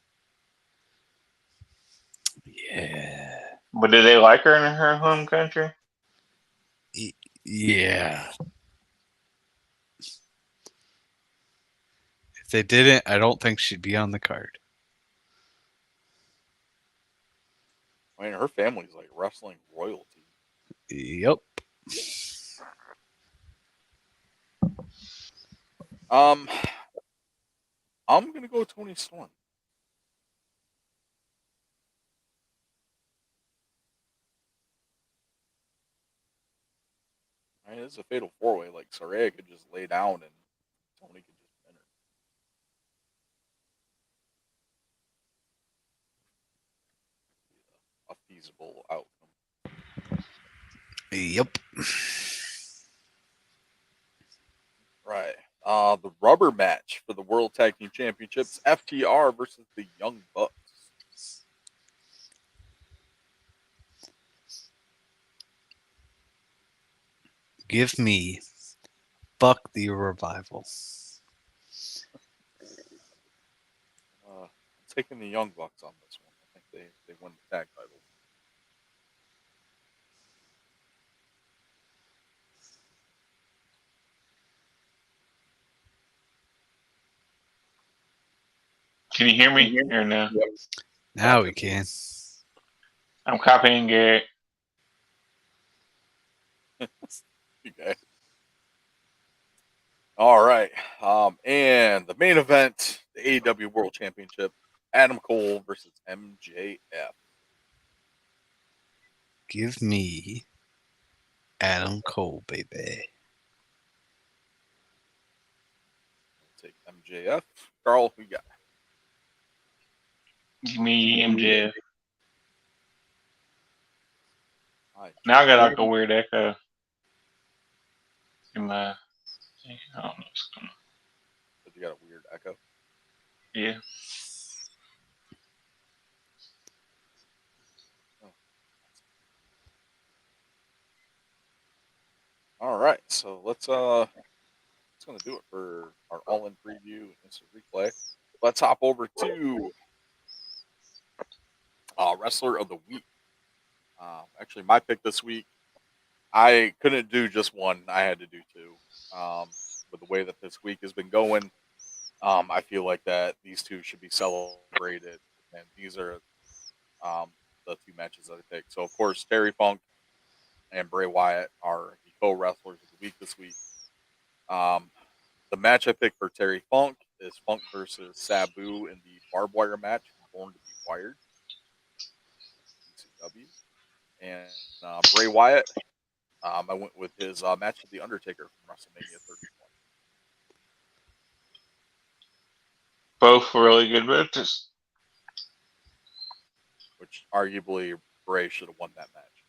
Yeah. But do they like her in her home country? Yeah. If they didn't, I don't think she'd be on the card. I mean, her family's like wrestling royalty. Yep. I'm gonna go Tony Storm. I mean, it's a fatal four-way. Like Saraya could just lay down and Tony could just pin her. A feasible outcome. Yep. Right. The rubber match for the World Tag Team Championships: FTR versus the Young Bucks. Give me Buck the Revival. I'm taking the Young Bucks on this one. I think they win the tag titles. Can you hear me or no? Now we can. I'm copying Garrett. Okay. All right. And the main event, the AEW World Championship, Adam Cole versus MJF. Give me Adam Cole, baby. Take MJF. Carl, who you got? Give me MJF. All right. Now I got like a weird echo in my. I don't know what's going on. But you got a weird echo. Yeah. All right. So let's gonna do it for our all-in preview and instant replay. Let's hop over to wrestler of the week. Actually, my pick this week. I couldn't do just one. I had to do two. With the way that this week has been going, I feel like that these two should be celebrated, and these are the two matches that I picked. So, of course, Terry Funk and Bray Wyatt are the co-wrestlers of the week this week. The match I picked for Terry Funk is Funk versus Sabu in the barbed wire match, Born to be Wired, ECW. And Bray Wyatt, I went with his match with The Undertaker from WrestleMania 31. Both really good matches. Which arguably Bray should have won that match.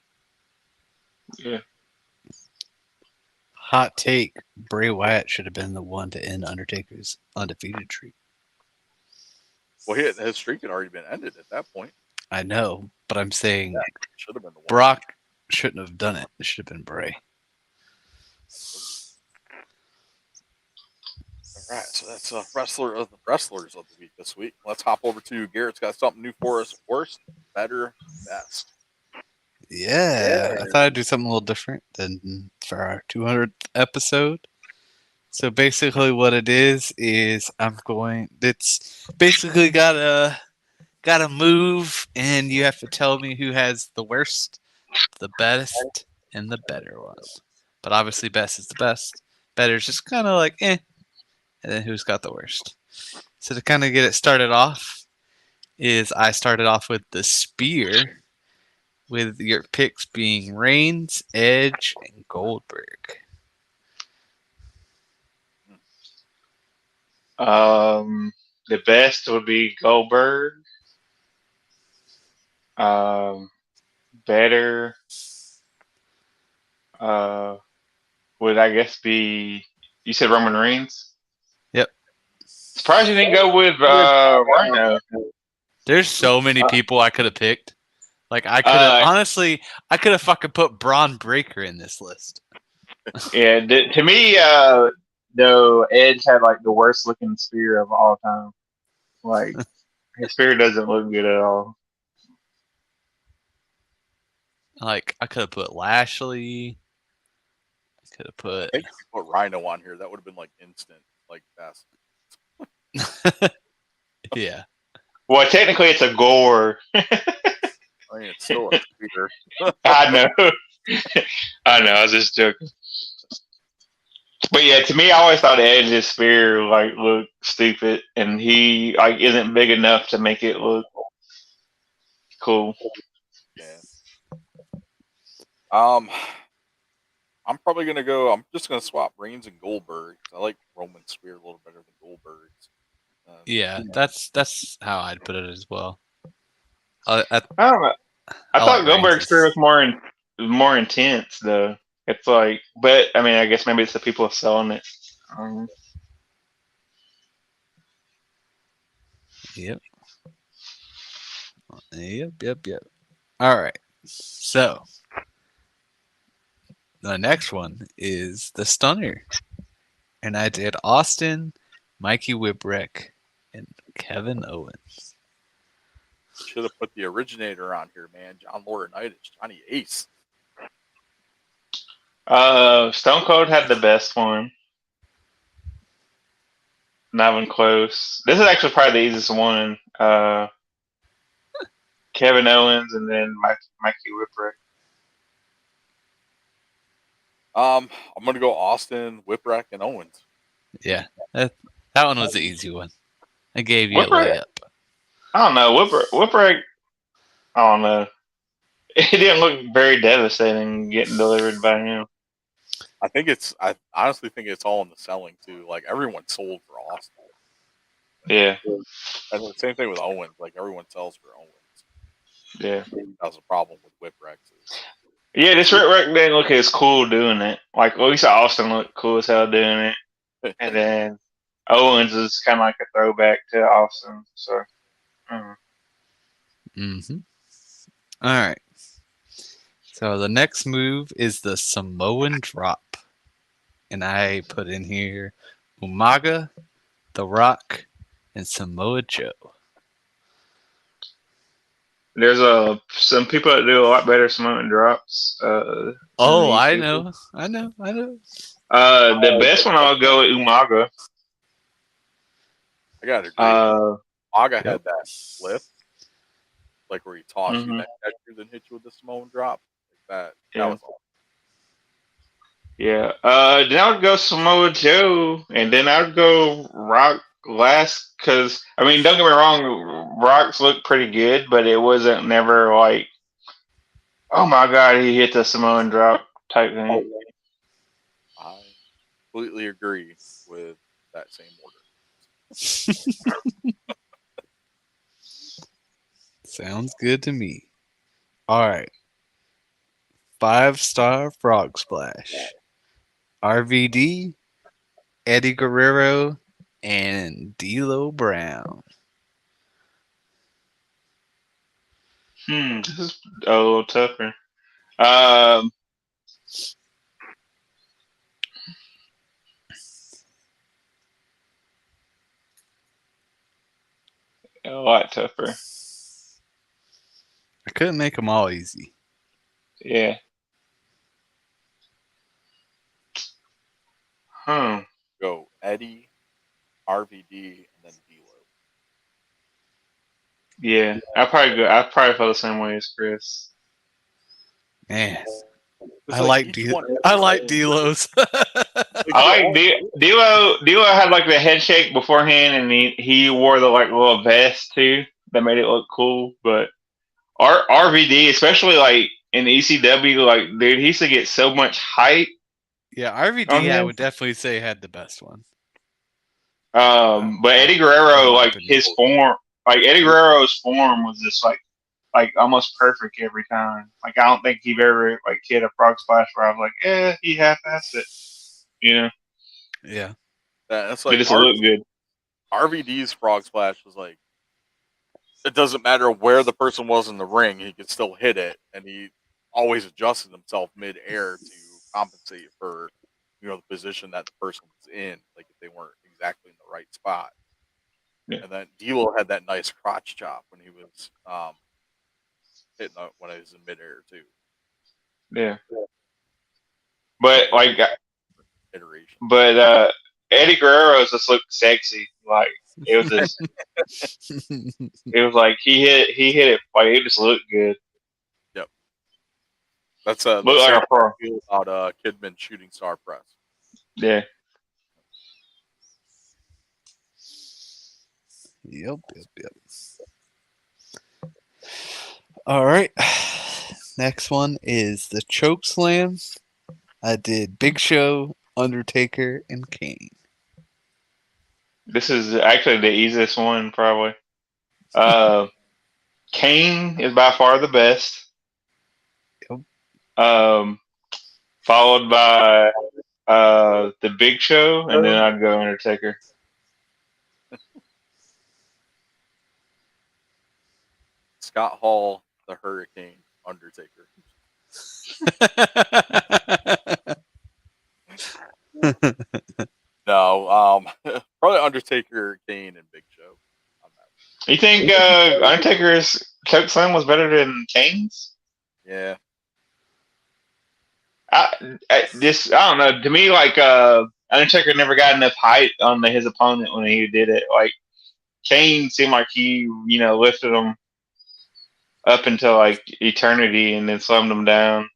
Yeah. Hot take: Bray Wyatt should have been the one to end Undertaker's undefeated streak. Well, his streak had already been ended at that point. I know, but I'm saying Should have been the one. Brock shouldn't have done it. It should have been Bray. All right, so that's wrestlers of the week this week. Let's hop over to Garrett's got something new for us. Worst, better, best. Yeah, I thought I'd do something a little different than for our 200th episode. So basically, what it is it's basically gotta move, and you have to tell me who has the worst, the best, and the better one. But obviously, best is the best. Better is just kind of like eh, and then who's got the worst. So to kind of get it started off, I started off with the spear, with your picks being Reigns, Edge, and Goldberg. The best would be Goldberg. Better would I guess be, you said Roman Reigns? Yep. Surprised you didn't go with Rhino. There's so many people I could have picked. Like I could have honestly, I could have fucking put Braun Breaker in this list. Yeah, to me, though, Edge had like the worst looking spear of all time. Like his spear doesn't look good at all. Like I could have put Lashley. I could have put. I think if you put Rhino on here, that would have been like instant, like best. Yeah. Well, technically, it's a gore. I mean, it's still a spear. I know. I was just joking. But yeah, to me, I always thought Edge's spear like looked stupid, and he like isn't big enough to make it look cool. Yeah. I'm probably gonna go. I'm just gonna swap Reigns and Goldberg. I like Roman's spear a little better than Goldberg's. Yeah, that's how I'd put it as well. I don't know. I thought like Goldberg's spear was more intense though. It's like, but I mean, I guess maybe it's the people selling it. Yep. All right. So the next one is the Stunner, and I did Austin, Mikey Whipwreck, and Kevin Owens. Should have put the originator on here, man. John Laurinaitis, Johnny Ace. Stone Cold had the best one. Not even close. This is actually probably the easiest one. Kevin Owens and then Mikey Whipwreck. I'm gonna go Austin, Whipwreck, and Owens. Yeah, that one was the easy one. I gave you a Whipwreck. layup. I don't know. Whipwreck. I don't know. It didn't look very devastating getting delivered by him. I honestly think it's all in the selling too. Like everyone sold for Austin. Yeah, And the same thing with Owens. Like everyone sells for Owens. yeah, That's a problem with Whiprexes. yeah. This Whipwreck didn't look as cool doing it. Like at least Austin looked cool as hell doing it, and then Owens is kind of like a throwback to Austin. So. Mm-hmm. All right. So the next move is the Samoan drop. And I put in here Umaga, The Rock, and Samoa Joe. There's some people that do a lot better Samoan drops. Oh, these I people. know. The best one I'll go with Umaga. I got to agree. Aga Yep. had that flip, like where he tossed you Mhm. that catcher, then hit you with the Samoan drop. Like that Yeah. was awesome. Yeah. Then I would go Samoa Joe, and then I'd go Rock last. Cause I mean, don't get me wrong, Rocks looked pretty good, but it wasn't never like, oh my god, he hit the Samoan drop type thing. I completely agree with that same order. Sounds good to me. All right. 5-star Frog Splash. RVD, Eddie Guerrero, and D'Lo Brown. This is a little tougher. Um, a lot tougher. I couldn't make them all easy. Yeah. Go Eddie, RVD, and then D'Lo. Yeah. I probably feel the same way as Chris. Man, It's I like D'Lo's. I like D'Lo. D'Lo had like the head shake beforehand, and he wore the like little vest too that made it look cool. But RVD, especially like in ECW, like dude, he used to get so much hype Yeah, on RVD, I him. would definitely say had the best one. But Eddie in Guerrero, my like opinion. his form, like Eddie Guerrero's form was just like almost perfect every time. Like I don't think he ever like hit a frog splash where I was like, yeah, he half-assed it. You know, Yeah. That's it like just looked good. RVD's frog splash was like it doesn't matter where the person was in the ring, he could still hit it, and he always adjusted himself mid-air to compensate for the position that the person was in, like if they weren't exactly in the right spot. Yeah. And then D'Lo had that nice crotch chop when he was hitting when he was in mid-air too. Yeah. But like, Iteration. but Eddie Guerrero just looked sexy. Like it was just, it was like he hit it. Like it just looked good. Yep. That's the Looked like same a pro. feel about Kidman shooting star press. Yeah. Yep. All right. Next one is the choke slam. I did Big Show, Undertaker, and Kane. This is actually the easiest one, probably. Kane is by far the best. Yep. Followed by the Big Show, and then I'd go Undertaker. Scott Hall, the Hurricane, Undertaker. No, probably Undertaker, Kane, and Big Show. You think Undertaker's choke slam was better than Kane's? Yeah. I don't know. To me, like Undertaker never got enough height on his opponent when he did it. Like Kane seemed like he, lifted him up until like eternity and then slammed him down.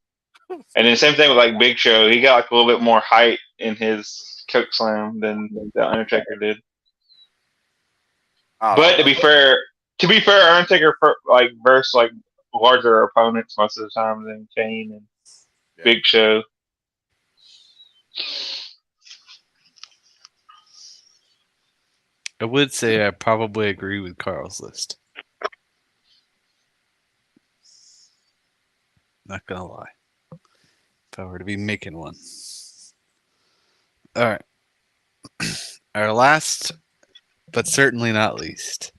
And then same thing with like Big Show. He got like a little bit more height in his choke slam than the Undertaker did. I don't But know. to be fair, Undertaker like versus like larger opponents most of the time than Kane and Yeah. Big Show. I would say I probably agree with Carl's list. Not gonna lie. If I were to be making one. All right. Our last, but certainly not least,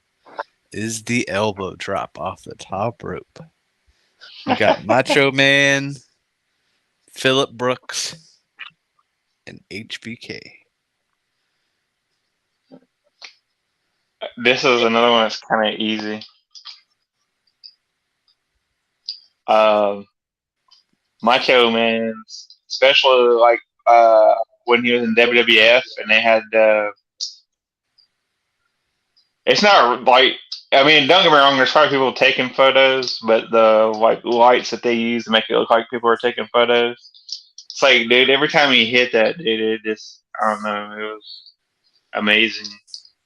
is the elbow drop off the top rope. We got Macho Man, Phillip Brooks, and HBK. This is another one that's kind of easy. Macho Man, especially like when he was in WWF and they had it's not like I mean, don't get me wrong. There's probably people taking photos, but the like lights that they use to make it look like people are taking photos. It's like, dude, every time he hit that, dude, it just I don't know, it was amazing,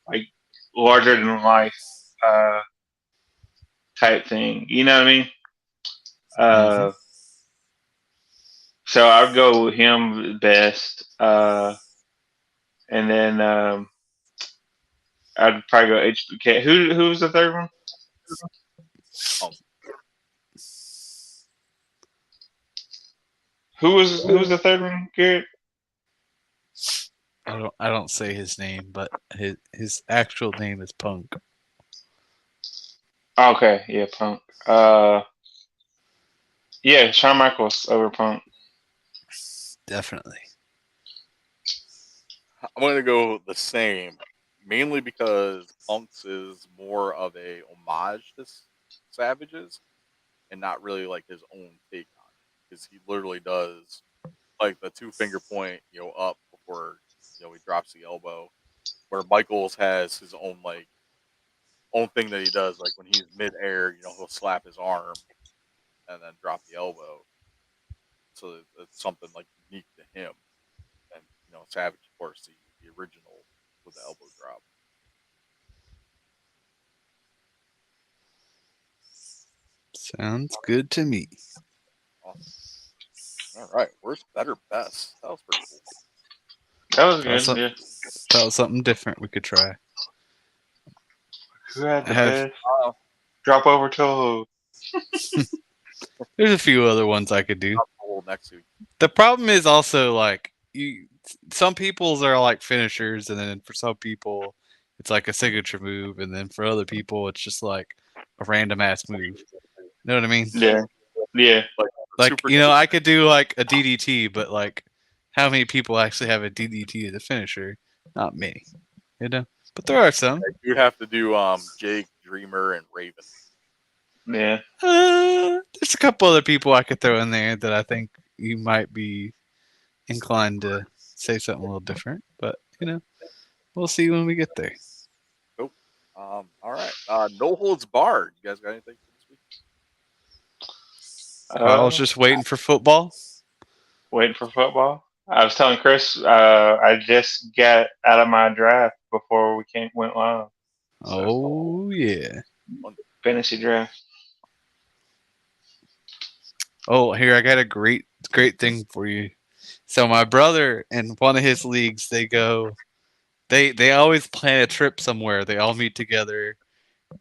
like larger than life type thing. You know what I mean? Uh, So I'd go with him best, and then I'd probably go HBK. Who was the third one? Um, Who was the third one, Garrett? I don't say his name, but his actual name is Punk. Okay, yeah, Punk. Yeah, Shawn Michaels over Punk. Definitely. I'm going to go the same, mainly because Punk's is more of a homage to Savage's and not really like his own take on it. Because he literally does like the 2 finger point, up before, he drops the elbow. Where Michaels has his own thing that he does, like when he's midair, he'll slap his arm and then drop the elbow. So it's something like unique to him. And Savage, of course, the original with the elbow drop. Sounds good to me. Awesome. All right, worst, better, best. That was pretty cool. That was That was, good. Yeah. that was something different we could try. Who had the I have- best? Drop over to There's a few other ones I could do. Next week. The problem is also like some people's are like finishers, and then for some people it's like a signature move, and then for other people it's just like a random ass move. You know what I mean? Yeah. Yeah. Like Super I could do like a DDT, but like how many people actually have a DDT as a finisher? Not many. But there are some. You'd have to do Jake, Dreamer, and Raven. Yeah. There's a couple other people I could throw in there that I think you might be inclined to say something a little different, but we'll see when we get there. Cool. All right. No holds barred. You guys got anything for this week? I was just waiting for football. Waiting for football. I was telling Chris, I just got out of my draft before we went live. Oh yeah. Fantasy draft. Oh, here I got a great thing for you. So my brother in one of his leagues, they always plan a trip somewhere. They all meet together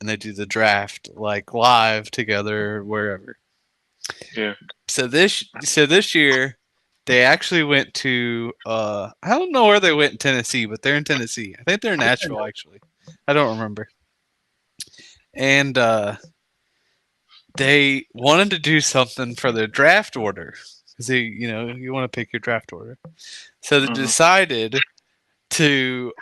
and they do the draft like live together wherever. Yeah. So this year they actually went to I don't know where they went in Tennessee, but they're in Tennessee. I think they're in Nashville actually. I don't remember. And they wanted to do something for their draft order because you want to pick your draft order. So they decided to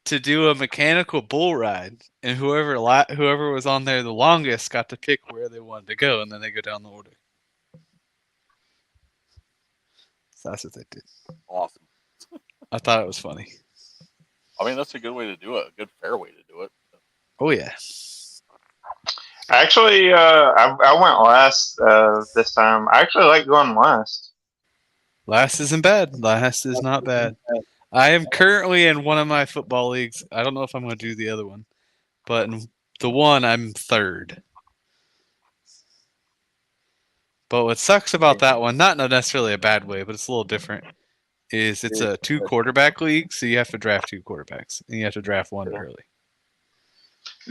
do a mechanical bull ride, and whoever was on there the longest got to pick where they wanted to go, and then they go down the order. So that's what they did. Awesome. I thought it was funny. I mean, that's a good way to do it. A good, fair way to do it. Oh yeah. Actually, I went last this time. I actually like going last. Last isn't bad. Last is not bad. I am currently in one of my football leagues. I don't know if I'm going to do the other one, but in the one, I'm third. But what sucks about that one, not necessarily a bad way, but it's a little different, is it's a 2-quarterback league, so you have to draft 2 quarterbacks, and you have to draft one early.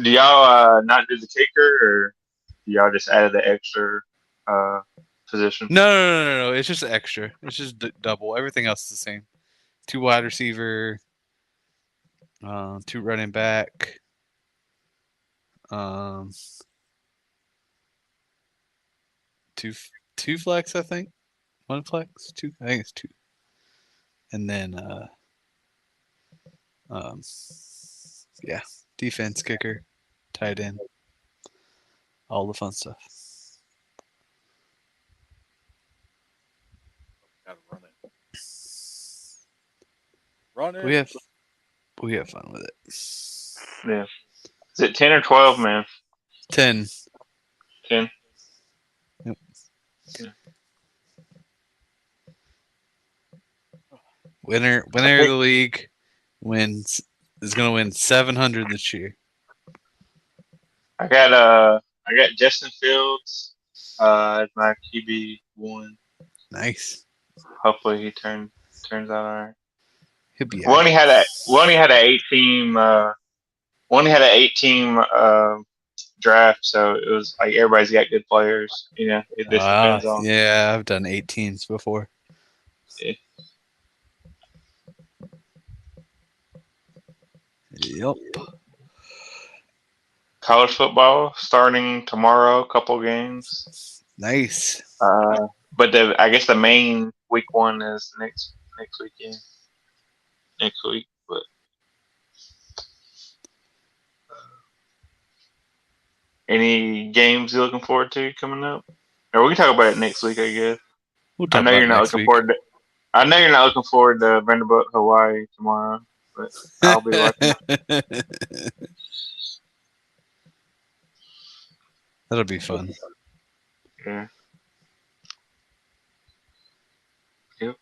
Do y'all not do the kicker, or do y'all just added the extra position? No. It's just extra. It's just double. Everything else is the same. 2 wide receiver, 2 running back, 2 flex, I think. 1 flex, 2. I think it's 2. And then, yeah, defense, kicker, tight end, all the fun stuff. Gotta run it. Run it. We have fun with it. Yeah. Is it 10 or 12, man? 10. 10. Yep. Yeah. Winner of the league is going to win 700 this year. I got Justin Fields as my QB1. Nice. Hopefully he turns out all right. He'll be We only had an 8-team draft, so it was like everybody's got good players. You know, it just depends on. Yeah, I've done 8 teams before. Yeah. Yep. College football starting tomorrow, couple games. Nice. But I guess the main week 1 is next weekend. Next week, but any games you're looking forward to coming up? Or we can talk about it next week, I guess. We'll talk about it next week. I know you're not looking forward to Vanderbilt, Hawaii tomorrow, but I'll be watching. That'll be fun. Yeah. Yep.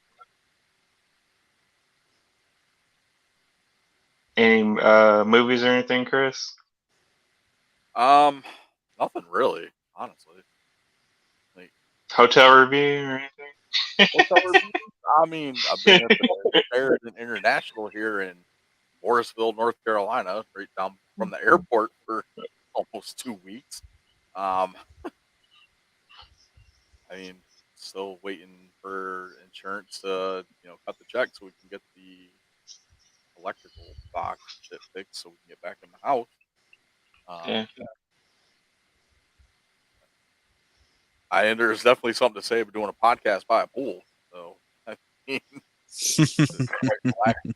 Any movies or anything, Chris? Nothing really, honestly. Like hotel review or anything? hotel reviews? I mean, I've been at the Sheraton International here in Morrisville, North Carolina, right down from the airport for almost 2 weeks. I mean, still waiting for insurance to, cut the check so we can get the electrical box shit fixed so we can get back in the house. Yeah. And there's definitely something to say about doing a podcast by a pool. So, I mean, it's quite relaxing,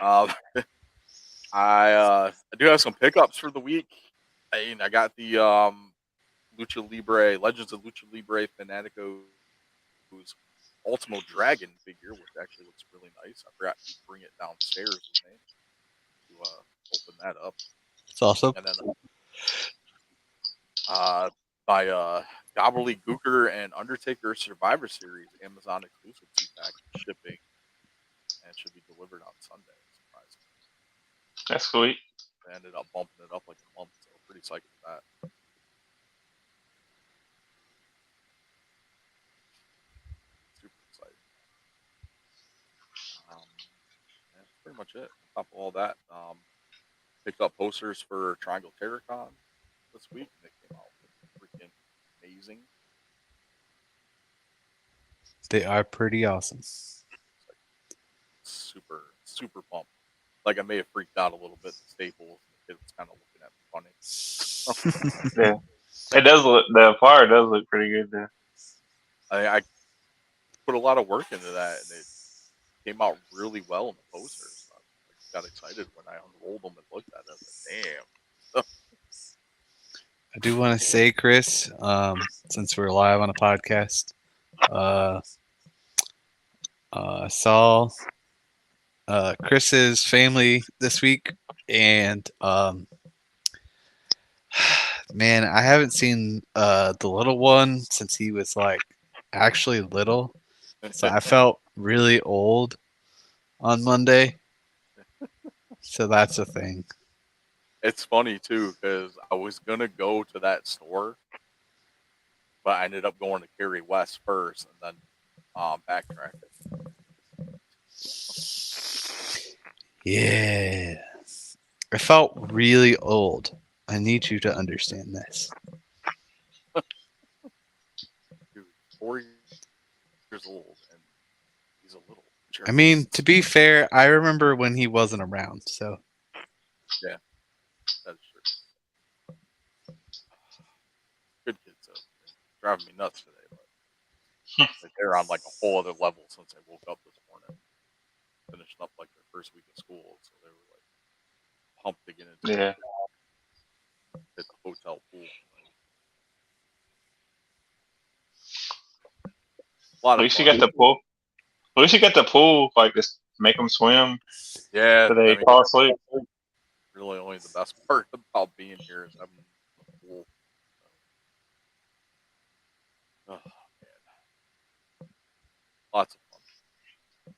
I will say. I do have some pickups for the week. I got the Lucha Libre Legends of Lucha Libre Fanatico's Ultimo Dragon figure, which actually looks really nice. I forgot to bring it downstairs with me to open that up. It's awesome. And then my Gobbledygooker and Undertaker Survivor Series Amazon exclusive 2-pack shipping, and should be delivered on Sunday. Surprisingly, that's sweet. I ended up bumping it up like a month, so pretty psyched with that. Super excited. That's pretty much it. On top of all that, picked up posters for Triangle TerrorCon this week, and they came out freaking amazing. They are pretty awesome. Super, super pumped. Like I may have freaked out a little bit. The Staples, the kid was kind of looking at me funny. Yeah, it does look. The flyer does look pretty good there. I put a lot of work into that, and it came out really well in the posters. I got excited when I unrolled them and looked at it. I was like, damn. I do want to say, Chris, since we're live on a podcast, saw Chris's family this week, and man, I haven't seen the little one since he was like actually little. So I felt really old on Monday. So that's a thing. It's funny too because I was gonna go to that store, but I ended up going to Cary West first and then backtracked. Yeah. I felt really old. I need you to understand this. Dude, 4 years old, and he's a little jerk. I mean, to be fair, I remember when he wasn't around. So Yeah, that's true. Good kids, though. They're driving me nuts today, but like, they're on like a whole other level since I woke up this morning, finishing up like their first week of school, so they were like pumped to get into Yeah. hit the hotel pool. A lot At of least you fun. got the pool. At least you got the pool. Like just make them swim Yeah, so they I mean, fall asleep. really only the best part about being here is having the pool. Oh man, lots of fun.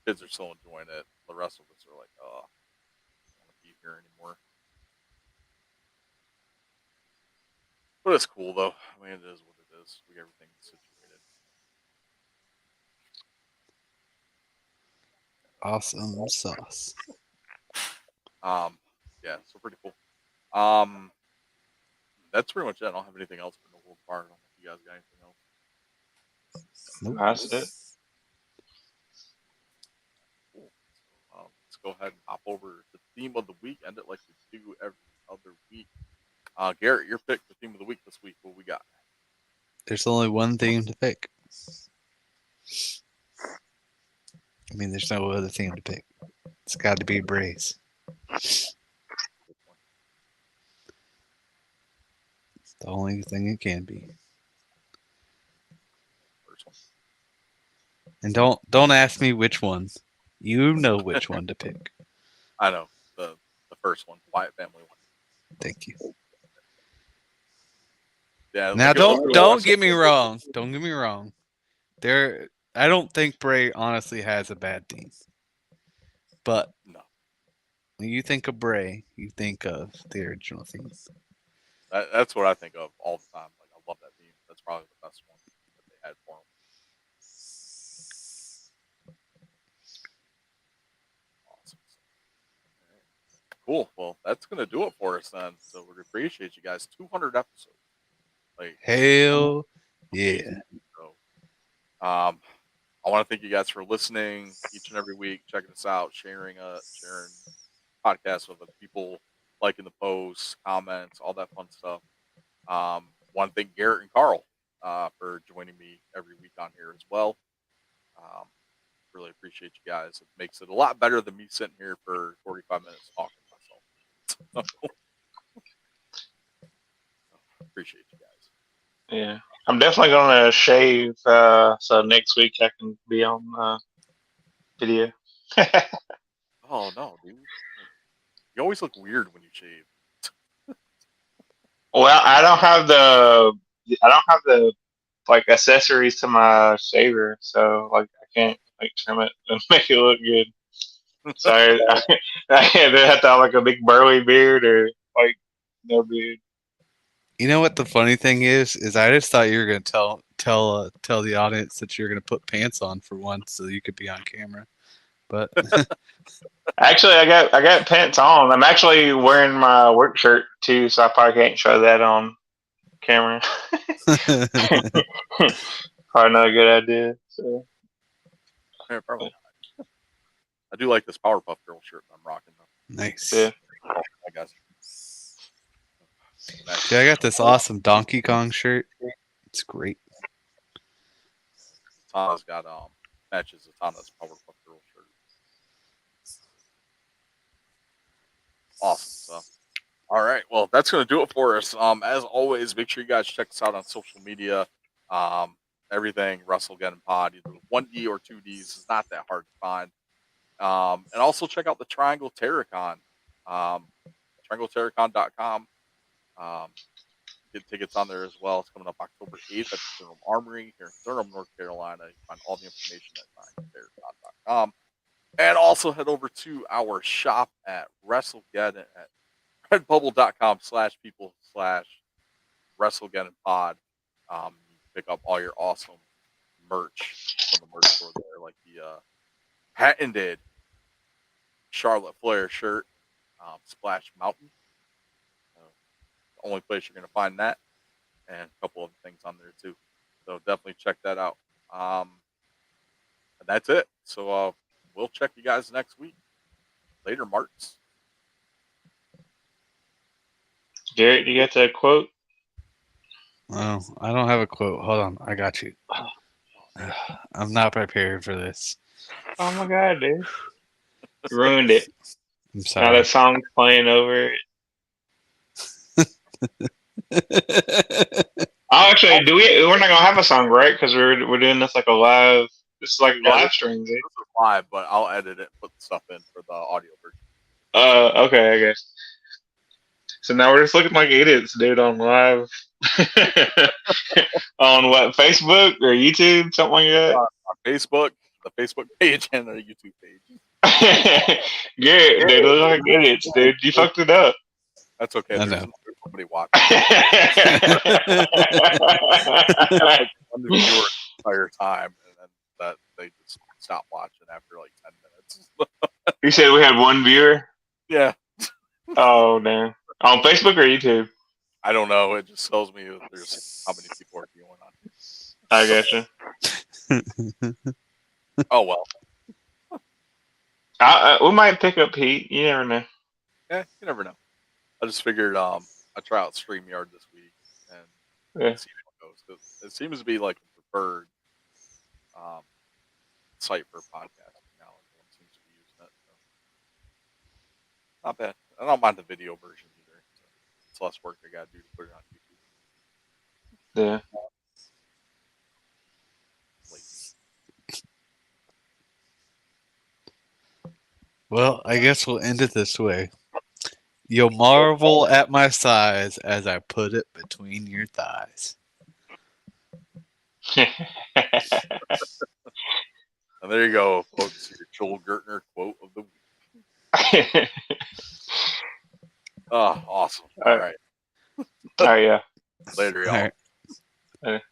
Kids are still enjoying it. The rest of us are like, oh, I don't want to be here anymore. But it's cool though. I mean, it is what it is. We get everything situated. awesome sauce. Yeah, so pretty cool. Um, that's pretty much it. I don't have anything else for no world part. I don't know if you guys got anything else. Nope. That's it. Cool. So, let's go ahead and hop over to the theme of the week. End it like we do every other week. Garrett, your pick for theme of the week this week. What we got? There's only one theme to pick. I mean, there's no other theme to pick. It's got to be Braves. It's the only thing it can be. First one. And don't ask me which one. You know which one to pick. I know the first one, Wyatt family one. Thank you. Yeah. Now look at- look at don't get me wrong. Don't get me wrong. I don't think Bray honestly has a bad team. But No, when you think of Bray, you think of the original theme. that's what I think of all the time. Like I love that theme. That's probably the best one that they had for him. Awesome. All right. Cool. Well, that's gonna do it for us then. So we appreciate you guys. 200 episodes. Like Hell yeah. amazing. So, I want to thank you guys for listening each and every week, checking us out, sharing podcasts with other people, liking the posts, comments, all that fun stuff. Want to thank Garrett and Carl for joining me every week on here as well. Um, really appreciate you guys. It makes it a lot better than me sitting here for 45 minutes talking to myself. Appreciate you guys. Yeah. I'm definitely gonna shave so next week I can be on video. Oh no, dude! You always look weird when you shave. Well, I don't have the like accessories to my shaver, so like I can't like trim it and make it look good. So I either have to have like a big burly beard or like no beard. You know what the funny thing is I just thought you were gonna tell the audience that you're gonna put pants on for once so you could be on camera. But Actually, I got pants on. I'm actually wearing my work shirt too, so I probably can't show that on camera. Probably not a good idea. So Yeah, probably not. I do like this Powerpuff Girl shirt I'm rocking though. nice. yeah. I guess. Dude, I got this awesome Donkey Kong shirt. It's great. Tana's got matches Tana's Powerpuff Girl shirt. Awesome stuff. All right, well that's gonna do it for us. As always, make sure you guys check us out on social media. Um, everything Wrestlegeddon Pod, either 1D or 2Ds is not that hard to find. And also check out the Triangle Terracon, triangleterracon.com. Um, get tickets on there as well. It's coming up October 8th at the Durham Armory here in Durham, North Carolina. You can find all the information at 9bearcon.com. And also head over to our shop at Wrestlegeddon at redbubble.com/people/Wrestlegeddon pod. You pick up all your awesome merch from the merch store there, like the patented Charlotte Flair shirt, Splash Mountain. The only place you're going to find that, and a couple other things on there too. So definitely check that out. And that's it. So we'll check you guys next week. Later, Marks. Garrett, you got that quote? Oh, I don't have a quote. Hold on, I got you. I'm not prepared for this. Oh my god, dude. You ruined it. I'm Now sorry. that song's playing over it. Oh, actually, we're not gonna have a song, right? Because we're doing this like a live. This is like a live stream, dude. This is live, but I'll edit it and put the stuff in for the audio version. Okay, I guess. So now we're just looking like idiots, dude, on live. On what, Facebook or YouTube, something like that? On Facebook, the Facebook page, and the YouTube page. Garrett, they look like idiots, dude. You fucked it up. That's okay. I There's know. nobody watching. Like one viewer the entire time, and then that they just stop watching after like 10 minutes. You said we had one viewer? Yeah, Oh, damn. On Facebook or YouTube? I don't know. It just tells me if there's how many people are viewing on. I gotcha. Oh well. We might pick up heat. You never know. Yeah, you never know. I just figured I try out StreamYard this week and Yeah. see how it goes. 'Cause it seems to be like a preferred site for podcasting now. Everyone seems to be using it. So. Not bad. I don't mind the video version either. So it's less work I got to do to put it on YouTube. Yeah. Well, I guess we'll end it this way. You'll marvel at my size as I put it between your thighs. And there you go, folks. Your Joel Gertner quote of the week. Oh, awesome. All right. Oh, yeah. Later, y'all. All right.